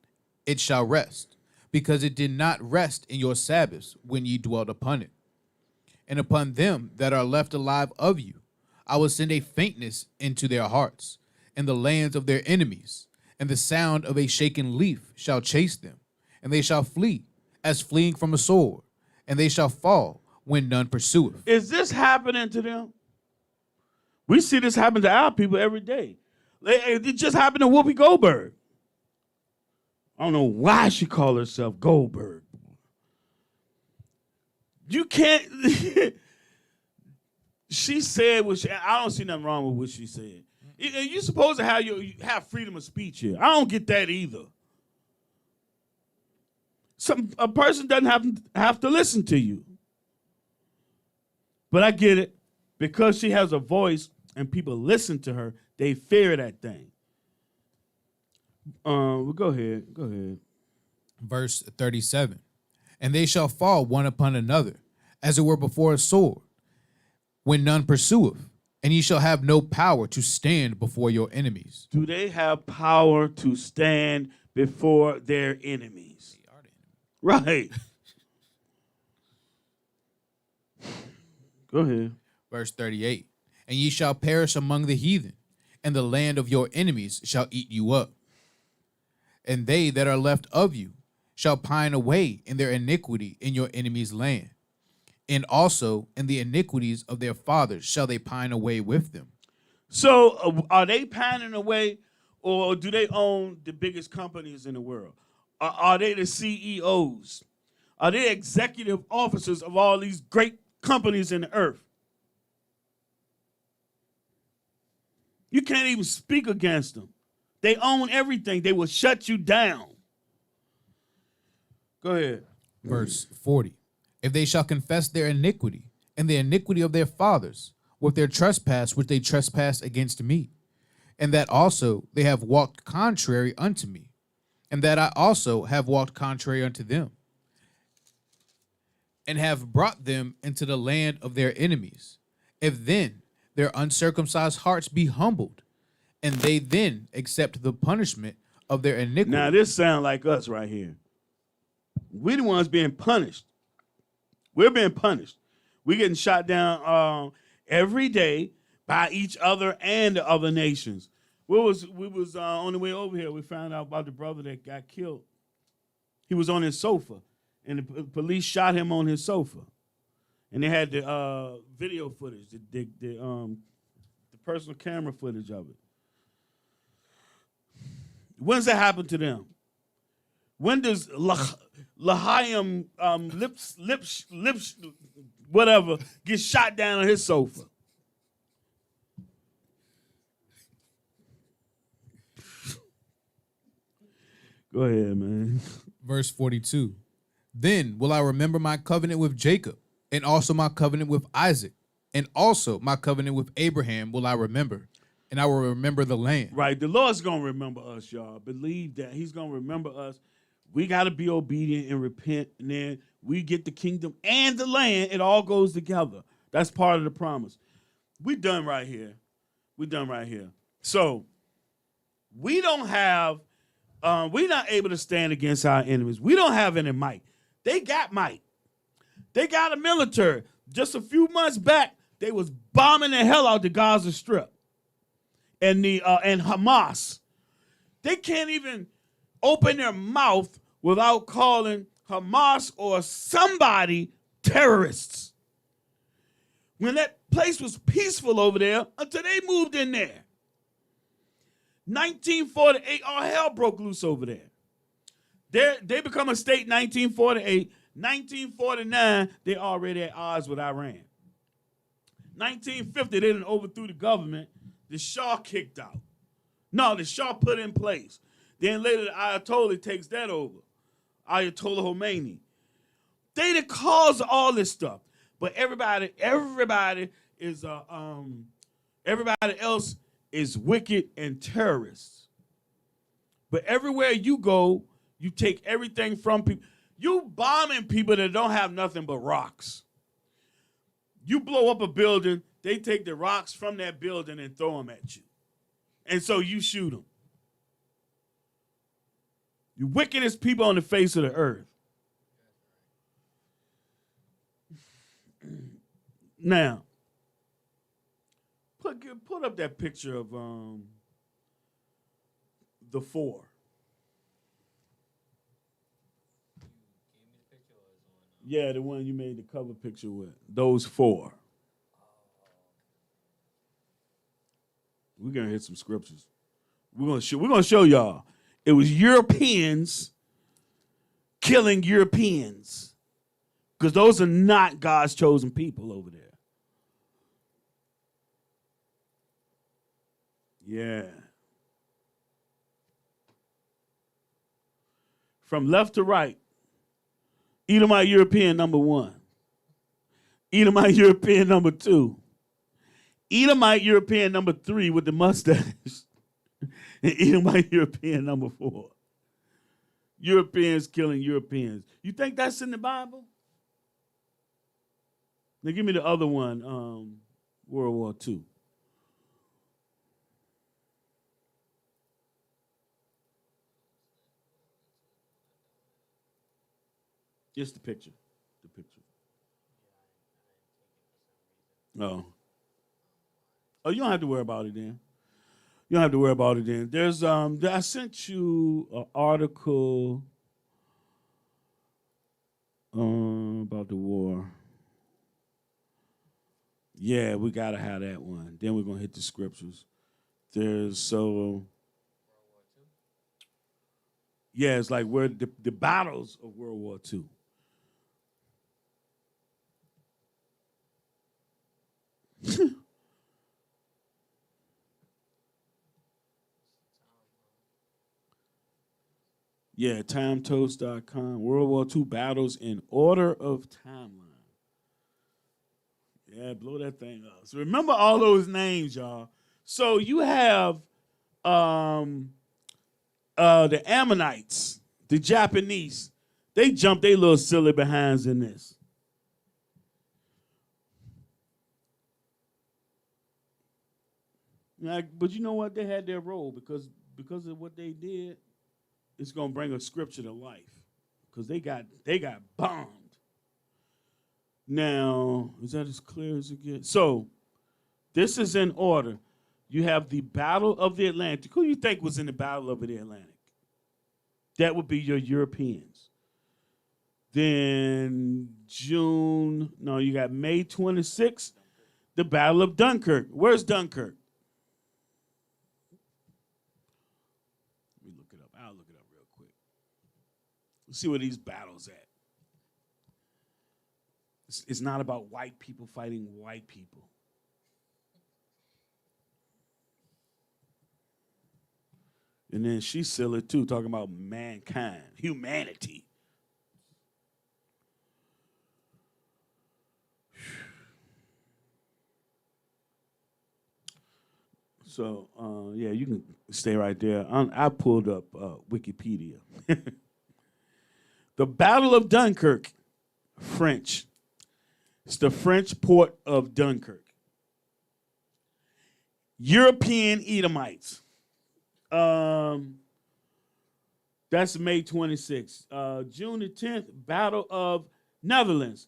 it shall rest, because it did not rest in your Sabbaths when ye dwelt upon it. And upon them that are left alive of you, I will send a faintness into their hearts, and the lands of their enemies, and the sound of a shaken leaf shall chase them, and they shall flee, as fleeing from a sword, and they shall fall when none pursueth. Is this happening to them? We see this happen to our people every day. It just happened to Whoopi Goldberg. I don't know why she called herself Goldberg. You can't. She said what she. I don't see nothing wrong with what she said. You're supposed to have freedom of speech here. I don't get that either. A person doesn't have to listen to you. But I get it. Because she has a voice and people listen to her, they fear that thing. Well, go ahead. Verse 37. And they shall fall one upon another, as it were before a sword, when none pursueth, and ye shall have no power to stand before your enemies. Do they have power to stand before their enemies? They are the enemies. Right. Go ahead. Verse 38. And ye shall perish among the heathen, and the land of your enemies shall eat you up. And they that are left of you shall pine away in their iniquity in your enemy's land. And also in the iniquities of their fathers shall they pine away with them. So are they pining away, or do they own the biggest companies in the world? Are they the CEOs? Are they executive officers of all these great companies in the earth? You can't even speak against them. They own everything. They will shut you down. Go ahead. Verse 40. If they shall confess their iniquity and the iniquity of their fathers with their trespass which they trespass against me, and that also they have walked contrary unto me, and that I also have walked contrary unto them, and have brought them into the land of their enemies, if then their uncircumcised hearts be humbled, and they then accept the punishment of their iniquity. Now this sounds like us right here. We're the ones being punished. We're being punished. We're getting shot down every day by each other and the other nations. We was on the way over here. We found out about the brother that got killed. He was on his sofa, and the police shot him on his sofa. And they had the video footage, the personal camera footage of it. When's that happen to them? When does Lahayim lips whatever get shot down on his sofa? Go ahead, man. Verse 42. Then will I remember my covenant with Jacob, and also my covenant with Isaac, and also my covenant with Abraham will I remember, and I will remember the land. Right, the Lord's going to remember us, y'all. Believe that. He's going to remember us. We got to be obedient and repent, and then we get the kingdom and the land. It all goes together. That's part of the promise. We're done right here. So we don't have, we're not able to stand against our enemies. We don't have any might. They got might. They got a military. Just a few months back, they was bombing the hell out the Gaza Strip and and Hamas. They can't even open their mouth without calling Hamas or somebody terrorists. When that place was peaceful over there until they moved in there. 1948, all hell broke loose over there. They become a state in 1948. 1949, they already at odds with Iran. 1950, they didn't overthrew the government. The Shah kicked out. No, the Shah put in place. Then later, the Ayatollah takes that over. Ayatollah Khomeini. They the cause of all this stuff. But everybody is everybody else is wicked and terrorists. But everywhere you go, you take everything from people. You bombing people that don't have nothing but rocks. You blow up a building, they take the rocks from that building and throw them at you. And so you shoot them. You wickedest people on the face of the earth. Now, put up that picture of the four. Yeah, the one you made the cover picture with. Those four. We're gonna hit some scriptures. We're gonna show y'all. It was Europeans killing Europeans. Because those are not God's chosen people over there. Yeah. From left to right. Edomite European number 1. Edomite European number 2. Edomite European number 3 with the mustache. And Edomite European number 4. Europeans killing Europeans. You think that's in the Bible? Now give me the other one, World War II. Just the picture. The picture. Oh. Oh, you don't have to worry about it then. You don't have to worry about it then. There's I sent you an article about the war. Yeah, we gotta have that one. Then we're gonna hit the scriptures. There's yeah, it's like where the battles of World War II. Yeah, timetoast.com. World War II battles in order of timeline. Yeah, blow that thing up. So remember all those names, y'all. So you have the Ammonites, the Japanese. They jumped their little silly behinds in this. Now, but you know what? They had their role because of what they did. It's gonna bring a scripture to life because they got bombed. Now, is that as clear as it gets? So, this is in order. You have the Battle of the Atlantic. Who do you think was in the Battle of the Atlantic? That would be your Europeans. Then you got May 26th, the Battle of Dunkirk. Where's Dunkirk? Let me look it up. I'll look it up real quick. Let's see where these battles at. It's not about white people fighting white people. And then she's silly too, talking about mankind, humanity. So, yeah, you can stay right there. I pulled up Wikipedia. The Battle of Dunkirk, French. It's the French port of Dunkirk. European Edomites. That's May 26th. June the 10th, Battle of Netherlands.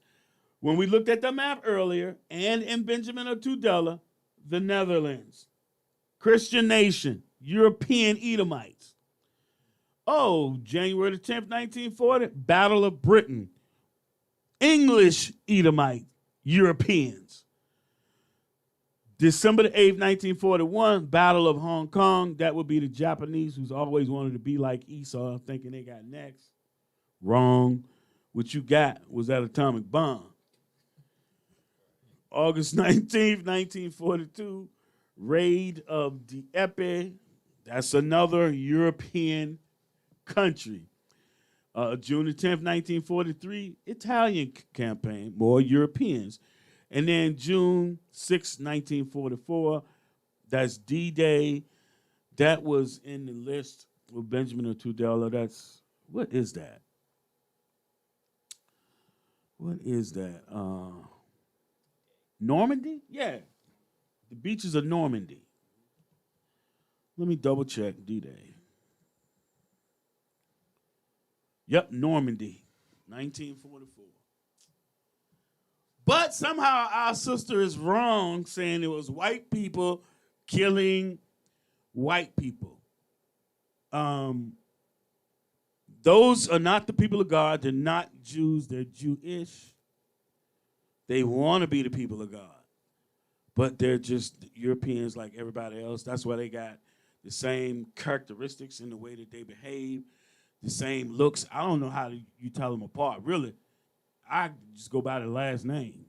When we looked at the map earlier, and in Benjamin of Tudela, the Netherlands. Christian nation, European Edomites. Oh, January the 10th, 1940, Battle of Britain. English Edomite, Europeans. December the 8th, 1941, Battle of Hong Kong. That would be the Japanese who's always wanted to be like Esau, thinking they got next. Wrong. what you got was that atomic bomb. August 19th, 1942, raid of Dieppe. That's another European country. June the 10th, 1943, Italian campaign, more Europeans. And then June 6th, 1944, that's D-Day. That was in the list with Benjamin Tudela. That's, what is that? What is that? Normandy? Yeah. The beaches of Normandy. Let me double check D-Day. Yep, Normandy, 1944. But somehow our sister is wrong saying it was white people killing white people. Those are not the people of God. They're not Jews. They're Jewish. They want to be the people of God. But they're just Europeans like everybody else. That's why they got the same characteristics in the way that they behave, the same looks. I don't know how you tell them apart. Really, I just go by the last name.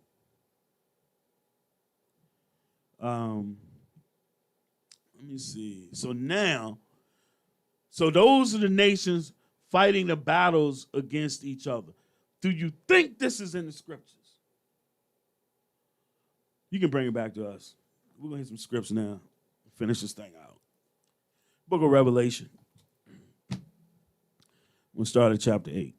Let me see. So those are the nations fighting the battles against each other. Do you think this is in the scriptures? You can bring it back to us. We're going to hit some scripts now. Finish this thing out. Book of Revelation. We'll start at chapter 8.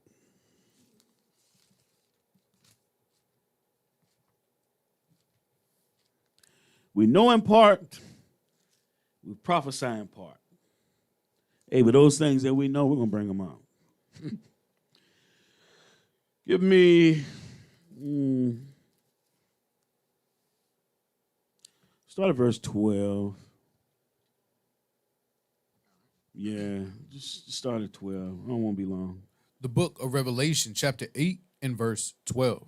We know in part, we prophesy in part. Hey, but those things that we know, we're going to bring them out. Give me, start at verse 12. Yeah, just start at 12. I don't want to be long. The book of Revelation, chapter 8 and verse 12.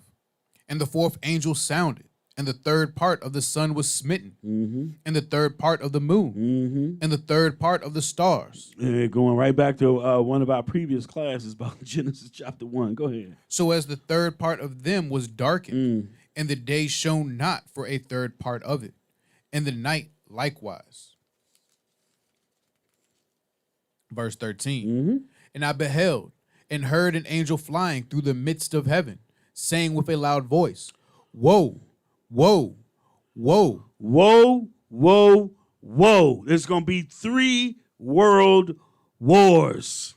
And the fourth angel sounded, and the third part of the sun was smitten, and the third part of the moon, and the third part of the stars. Going right back to one of our previous classes about Genesis chapter 1. Go ahead. So as the third part of them was darkened, and the day shone not for a third part of it, and the night likewise. Verse 13. And I beheld and heard an angel flying through the midst of heaven, saying with a loud voice, Woe, woe, woe. Woe, woe, woe. There's going to be 3 world wars.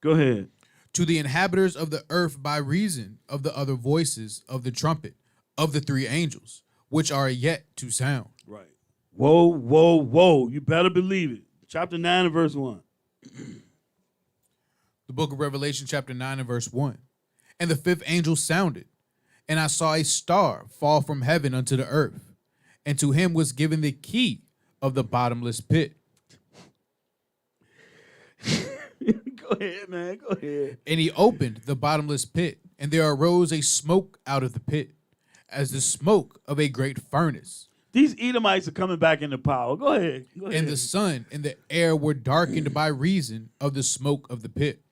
Go ahead. To the inhabitants of the earth by reason of the other voices of the trumpet of the 3 angels, which are yet to sound. Right. Woe, woe, woe. You better believe it. Chapter 9 and verse 1. The book of Revelation, chapter 9 and verse 1. And the 5th angel sounded, and I saw a star fall from heaven unto the earth, and to him was given the key of the bottomless pit. Go ahead, man. Go ahead. And he opened the bottomless pit, and there arose a smoke out of the pit, as the smoke of a great furnace. These Edomites are coming back into power. Go ahead. Go ahead. And the sun and the air were darkened by reason of the smoke of the pit.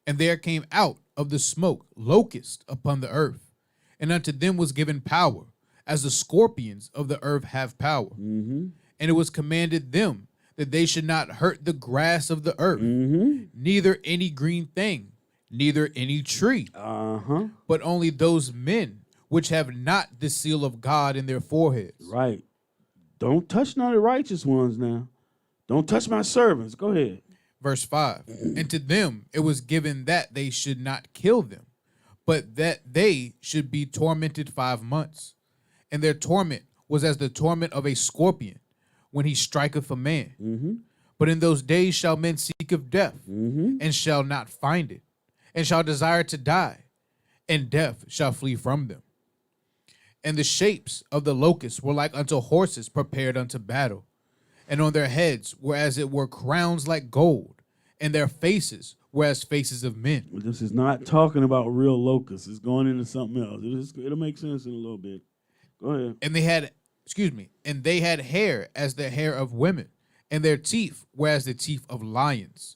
And there came out of the smoke locusts upon the earth, and unto them was given power, as the scorpions of the earth have power. And it was commanded them that they should not hurt the grass of the earth, neither any green thing, neither any tree, but only those men which have not the seal of God in their foreheads. Right. Don't touch none of the righteous ones now. Don't touch my servants. Go ahead. Verse 5. And to them it was given that they should not kill them, but that they should be tormented 5 months. And their torment was as the torment of a scorpion when he striketh a man. But in those days shall men seek of death, and shall not find it, and shall desire to die, and death shall flee from them. And the shapes of the locusts were like unto horses prepared unto battle, and on their heads were as it were crowns like gold, and their faces were as faces of men. This is not talking about real locusts. It's going into something else. It'll make sense in a little bit. Go ahead. And they had, and they had hair as the hair of women, and their teeth were as the teeth of lions.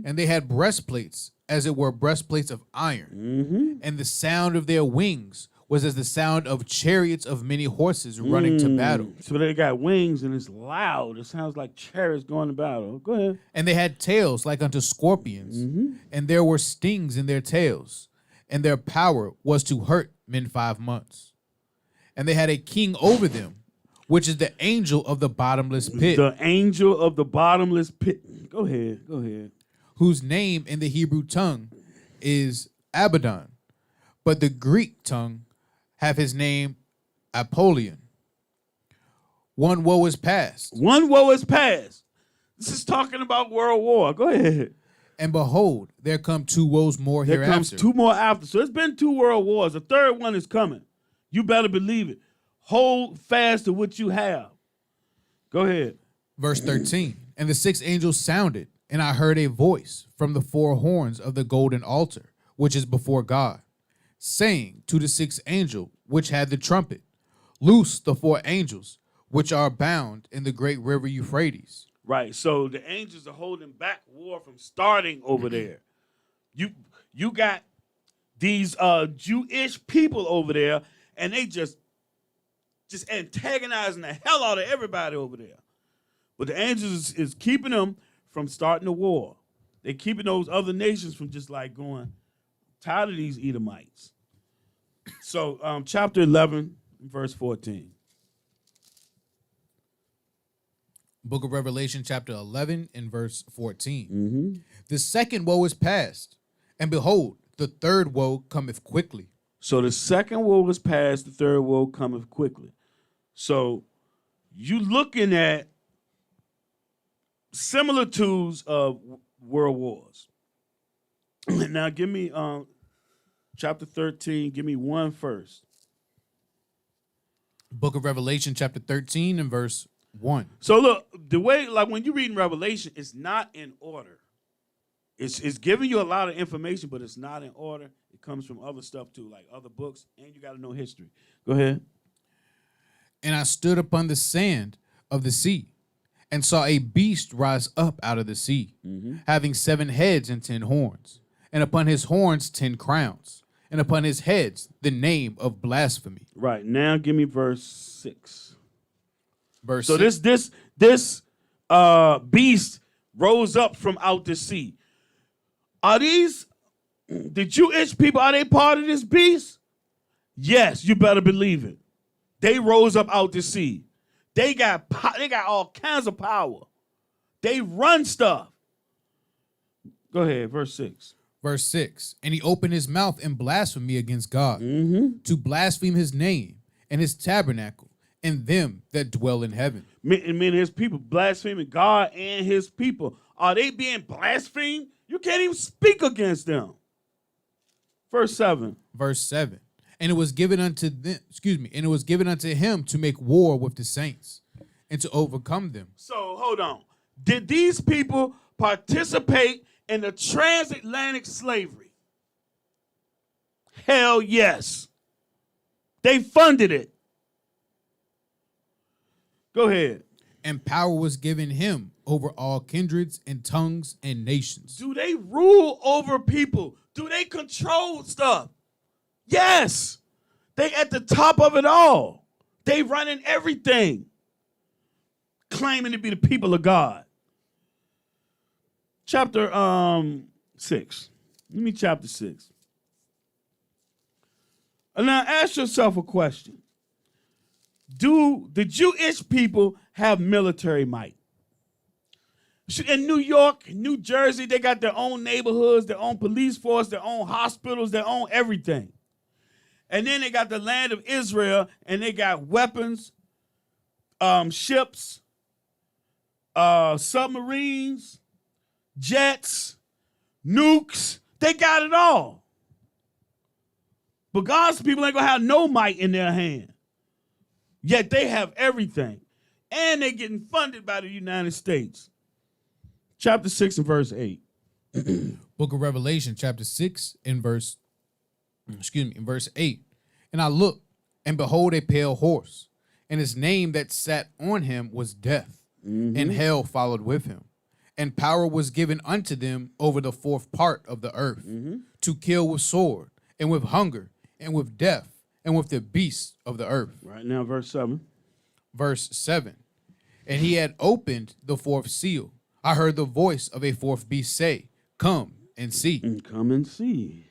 And they had breastplates, as it were breastplates of iron. And the sound of their wings was as the sound of chariots of many horses running to battle. So they got wings and it's loud. It sounds like chariots going to battle. Go ahead. And they had tails like unto scorpions, and there were stings in their tails, and their power was to hurt men 5 months. And they had a king over them, which is the angel of the bottomless pit. The angel of the bottomless pit. Go ahead. Go ahead. Whose name in the Hebrew tongue is Abaddon, but the Greek tongue have his name Apollyon. One woe is past. One woe is past. This is talking about World War. Go ahead. And behold, there come 2 woes more There hereafter. comes 2 more after. So it's been 2 world wars. The third one is coming. You better believe it. Hold fast to what you have. Go ahead. Verse 13. And the 6th angel sounded, and I heard a voice from the 4 horns of the golden altar, which is before God, saying to the 6th angel, which had the trumpet, loose the 4 angels, which are bound in the great river Euphrates. Right. So the angels are holding back war from starting over there. You got these Jewish people over there, and they just antagonizing the hell out of everybody over there. But the angels is keeping them from starting the war. They're keeping those other nations from just like going, tired of these Edomites. So chapter 11, verse 14. Book of Revelation, chapter 11, and verse 14. The second woe is past, and behold, the third woe cometh quickly. So the second woe is past, the third woe cometh quickly. So you looking at similitudes of world wars. Now give me chapter 13, give me one first. Book of Revelation, chapter 13, and verse 1. So look, the way, like when you're reading Revelation, it's not in order. It's giving you a lot of information, but it's not in order. It comes from other stuff too, like other books, and you got to know history. Go ahead. And I stood upon the sand of the sea, and saw a beast rise up out of the sea, having 7 heads and 10 horns, and upon his horns 10 crowns, and upon his heads the name of blasphemy. Right, now give me verse 6. Verse So 6. this beast rose up from out the sea. Are these the Jewish people? Are they part of this beast? Yes, you better believe it. They rose up out the sea. They got all kinds of power. They run stuff. Go ahead, verse 6. Verse 6. And he opened his mouth in blasphemy against God, to blaspheme his name and his tabernacle and them that dwell in heaven. And his people blaspheming God and his people. Are they being blasphemed? You can't even speak against them. Verse 7. Verse 7. And it was given unto them, and it was given unto him to make war with the saints and to overcome them. So hold on. Did these people participate in the transatlantic slavery? Hell yes. They funded it. Go ahead. And power was given him over all kindreds and tongues and nations. Do they rule over people? Do they control stuff? Yes. They at the top of it all. They running everything. Claiming to be the people of God. Chapter 6. Give me chapter 6. And now ask yourself a question. Do the Jewish people have military might? In New York, New Jersey, they got their own neighborhoods, their own police force, their own hospitals, their own everything. And then they got the land of Israel, and they got weapons, ships, submarines, jets, nukes. They got it all. But God's people ain't going to have no might in their hand. Yet they have everything. And they're getting funded by the United States. Chapter 6 and verse 8. Book of Revelation, chapter 6, in verse 8. And I looked, and behold, a pale horse, and his name that sat on him was Death. and hell followed with him. And power was given unto them over the fourth part of the earth, to kill with sword, and with hunger, and with death, and with the beasts of the earth. Right now, verse 7. Verse 7. And he had opened the fourth seal. I heard the voice of a fourth beast say, Come and see. And come and see.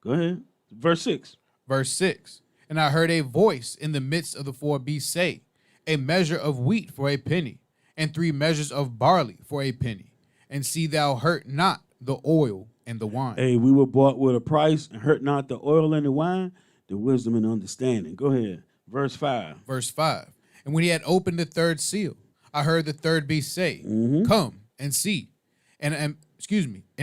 Go ahead. Verse 6. Verse 6. And I heard a voice in the midst of the four beasts say, A measure of wheat for a penny, and 3 measures of barley for a penny. And see thou hurt not the oil and the wine. Hey, we were bought with a price, and hurt not the oil and the wine, the wisdom and understanding. Go ahead. Verse 5. Verse 5. And when he had opened the third seal, I heard the third beast say, Come and see. And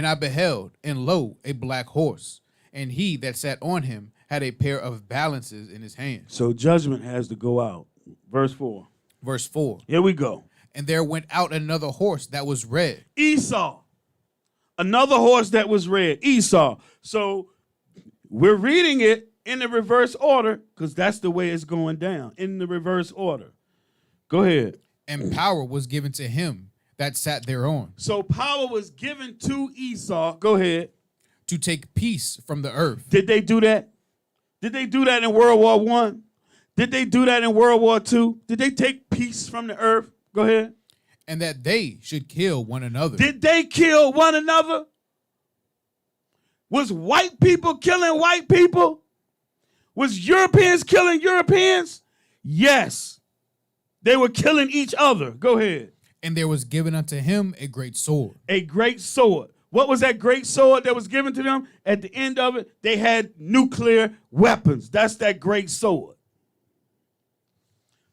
I beheld, and lo, a black horse, and he that sat on him had a pair of balances in his hand. So judgment has to go out. Verse 4. Verse 4. Here we go. And there went out another horse that was red. Esau. Another horse that was red. Esau. So we're reading it in the reverse order because that's the way it's going down, in the reverse order. Go ahead. And power was given to him that sat thereon. So power was given to Esau. Go ahead. To take peace from the earth. Did they do that? Did they do that in World War I? Did they do that in World War II? Did they take peace from the earth? Go ahead. And that they should kill one another. Did they kill one another? Was white people killing white people? Was Europeans killing Europeans? Yes. They were killing each other. Go ahead. And there was given unto him a great sword. A great sword. What was that great sword that was given to them? At the end of it, they had nuclear weapons. That's that great sword.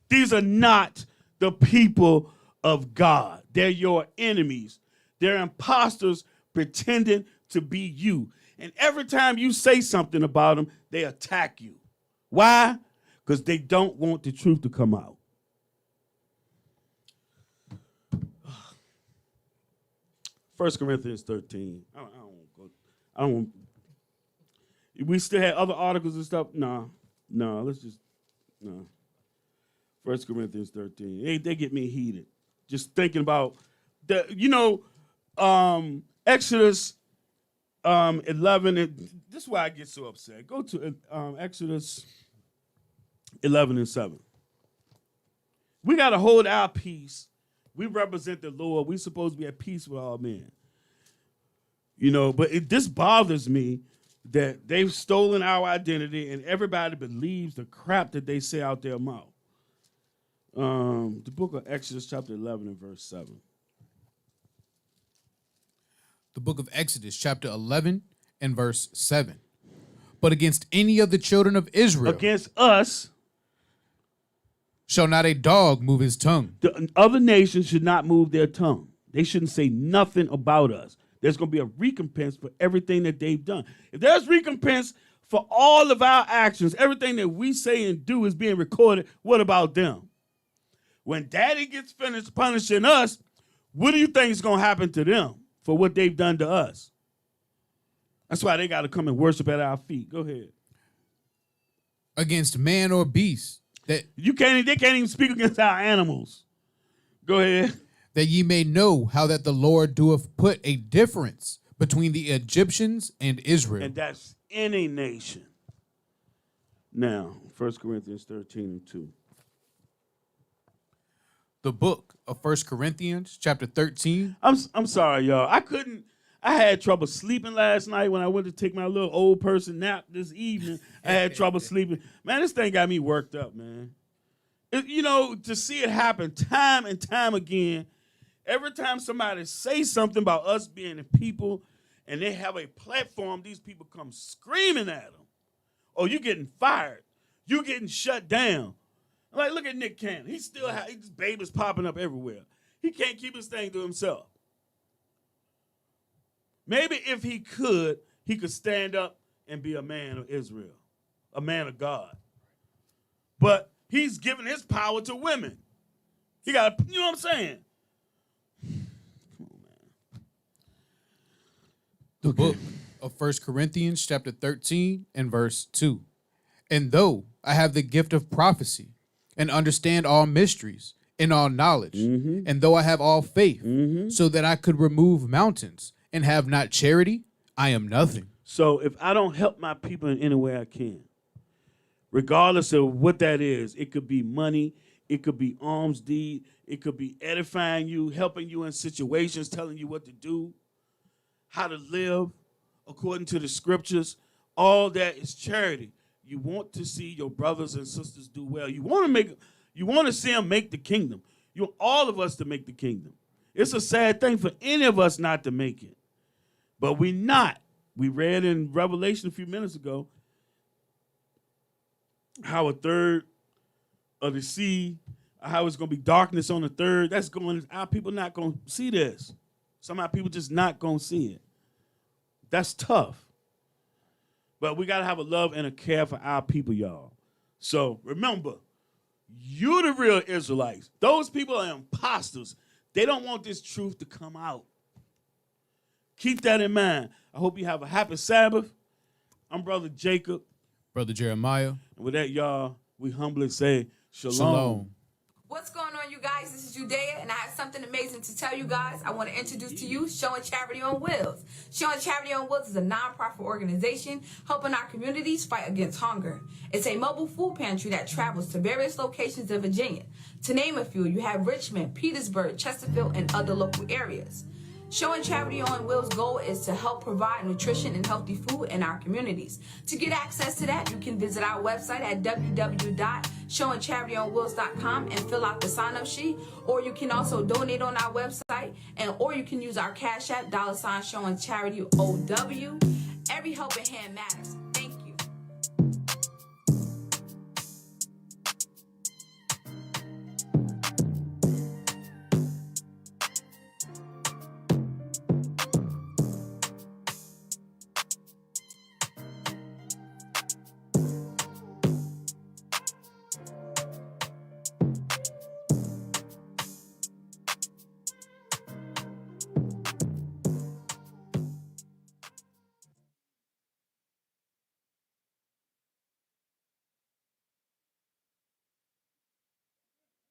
These are not the people of God. They're your enemies. They're imposters pretending to be you. And every time you say something about them, they attack you. Why? Because they don't want the truth to come out. 1 Corinthians 13. I don't. We still had other articles and stuff. No. Let's just. 1 Corinthians 13. They get me heated. Just thinking about the. Exodus 11. And this is why I get so upset. Go to Exodus 11 and 7. We got to hold our peace. We represent the Lord. We're supposed to be at peace with all men. But this bothers me that they've stolen our identity and everybody believes the crap that they say out their mouth. The book of Exodus chapter 11 and verse 7. The book of Exodus chapter 11 and verse 7. But against any of the children of Israel. Against us. Shall not a dog move his tongue. The other nations should not move their tongue. They shouldn't say nothing about us. There's going to be a recompense for everything that they've done. If there's recompense for all of our actions, everything that we say and do is being recorded, what about them? When daddy gets finished punishing us, what do you think is going to happen to them for what they've done to us? That's why they got to come and worship at our feet. Go ahead. Against man or beast. That they can't even speak against our animals. Go ahead. That ye may know how that the Lord doeth put a difference between the Egyptians and Israel. And that's any nation. Now, 1 Corinthians 13 and 2. The book of 1 Corinthians chapter 13. I'm sorry, y'all. I had trouble sleeping last night when I went to take my little old person nap this evening. I had trouble sleeping. Man, this thing got me worked up, man. To see it happen time and time again, every time somebody says something about us being the people and they have a platform, these people come screaming at them. Oh, you're getting fired. You're getting shut down. Like, look at Nick Cannon. His baby's popping up everywhere. He can't keep his thing to himself. Maybe if he could stand up and be a man of Israel, a man of God. But he's giving his power to women. He got, you know what I'm saying? Come on, man. The book of 1 Corinthians chapter 13 and verse 2. And though I have the gift of prophecy and understand all mysteries in all knowledge, and though I have all faith, so that I could remove mountains, and have not charity, I am nothing. So if I don't help my people in any way I can, regardless of what that is, it could be money, it could be alms deed, it could be edifying you, helping you in situations, telling you what to do, how to live according to the scriptures. All that is charity. You want to see your brothers and sisters do well. You want to see them make the kingdom. You want all of us to make the kingdom. It's a sad thing for any of us not to make it. But we're not. We read in Revelation a few minutes ago how a third of the sea, how it's going to be darkness on the third. That's going, our people not going to see this. Some of our people just not going to see it. That's tough. But we got to have a love and a care for our people, y'all. So remember, you're the real Israelites. Those people are imposters. They don't want this truth to come out. Keep that in mind. I hope you have a happy Sabbath. I'm Brother Jacob. Brother Jeremiah. And with that, y'all, we humbly say shalom. Shalom. What's going on, you guys? This is Judea, and I have something amazing to tell you guys. I want to introduce to you Showing Charity on Wheels. Showing Charity on Wheels is a non-profit organization helping our communities fight against hunger. It's a mobile food pantry that travels to various locations in Virginia. To name a few, you have Richmond, Petersburg, Chesterfield, and other local areas. Showing Charity on Wheels' goal is to help provide nutrition and healthy food in our communities. To get access to that, you can visit our website at www.showingcharityonwheels.com and fill out the sign-up sheet, or you can also donate on our website, or you can use our Cash App, $Showing Charity OW. Every helping hand matters.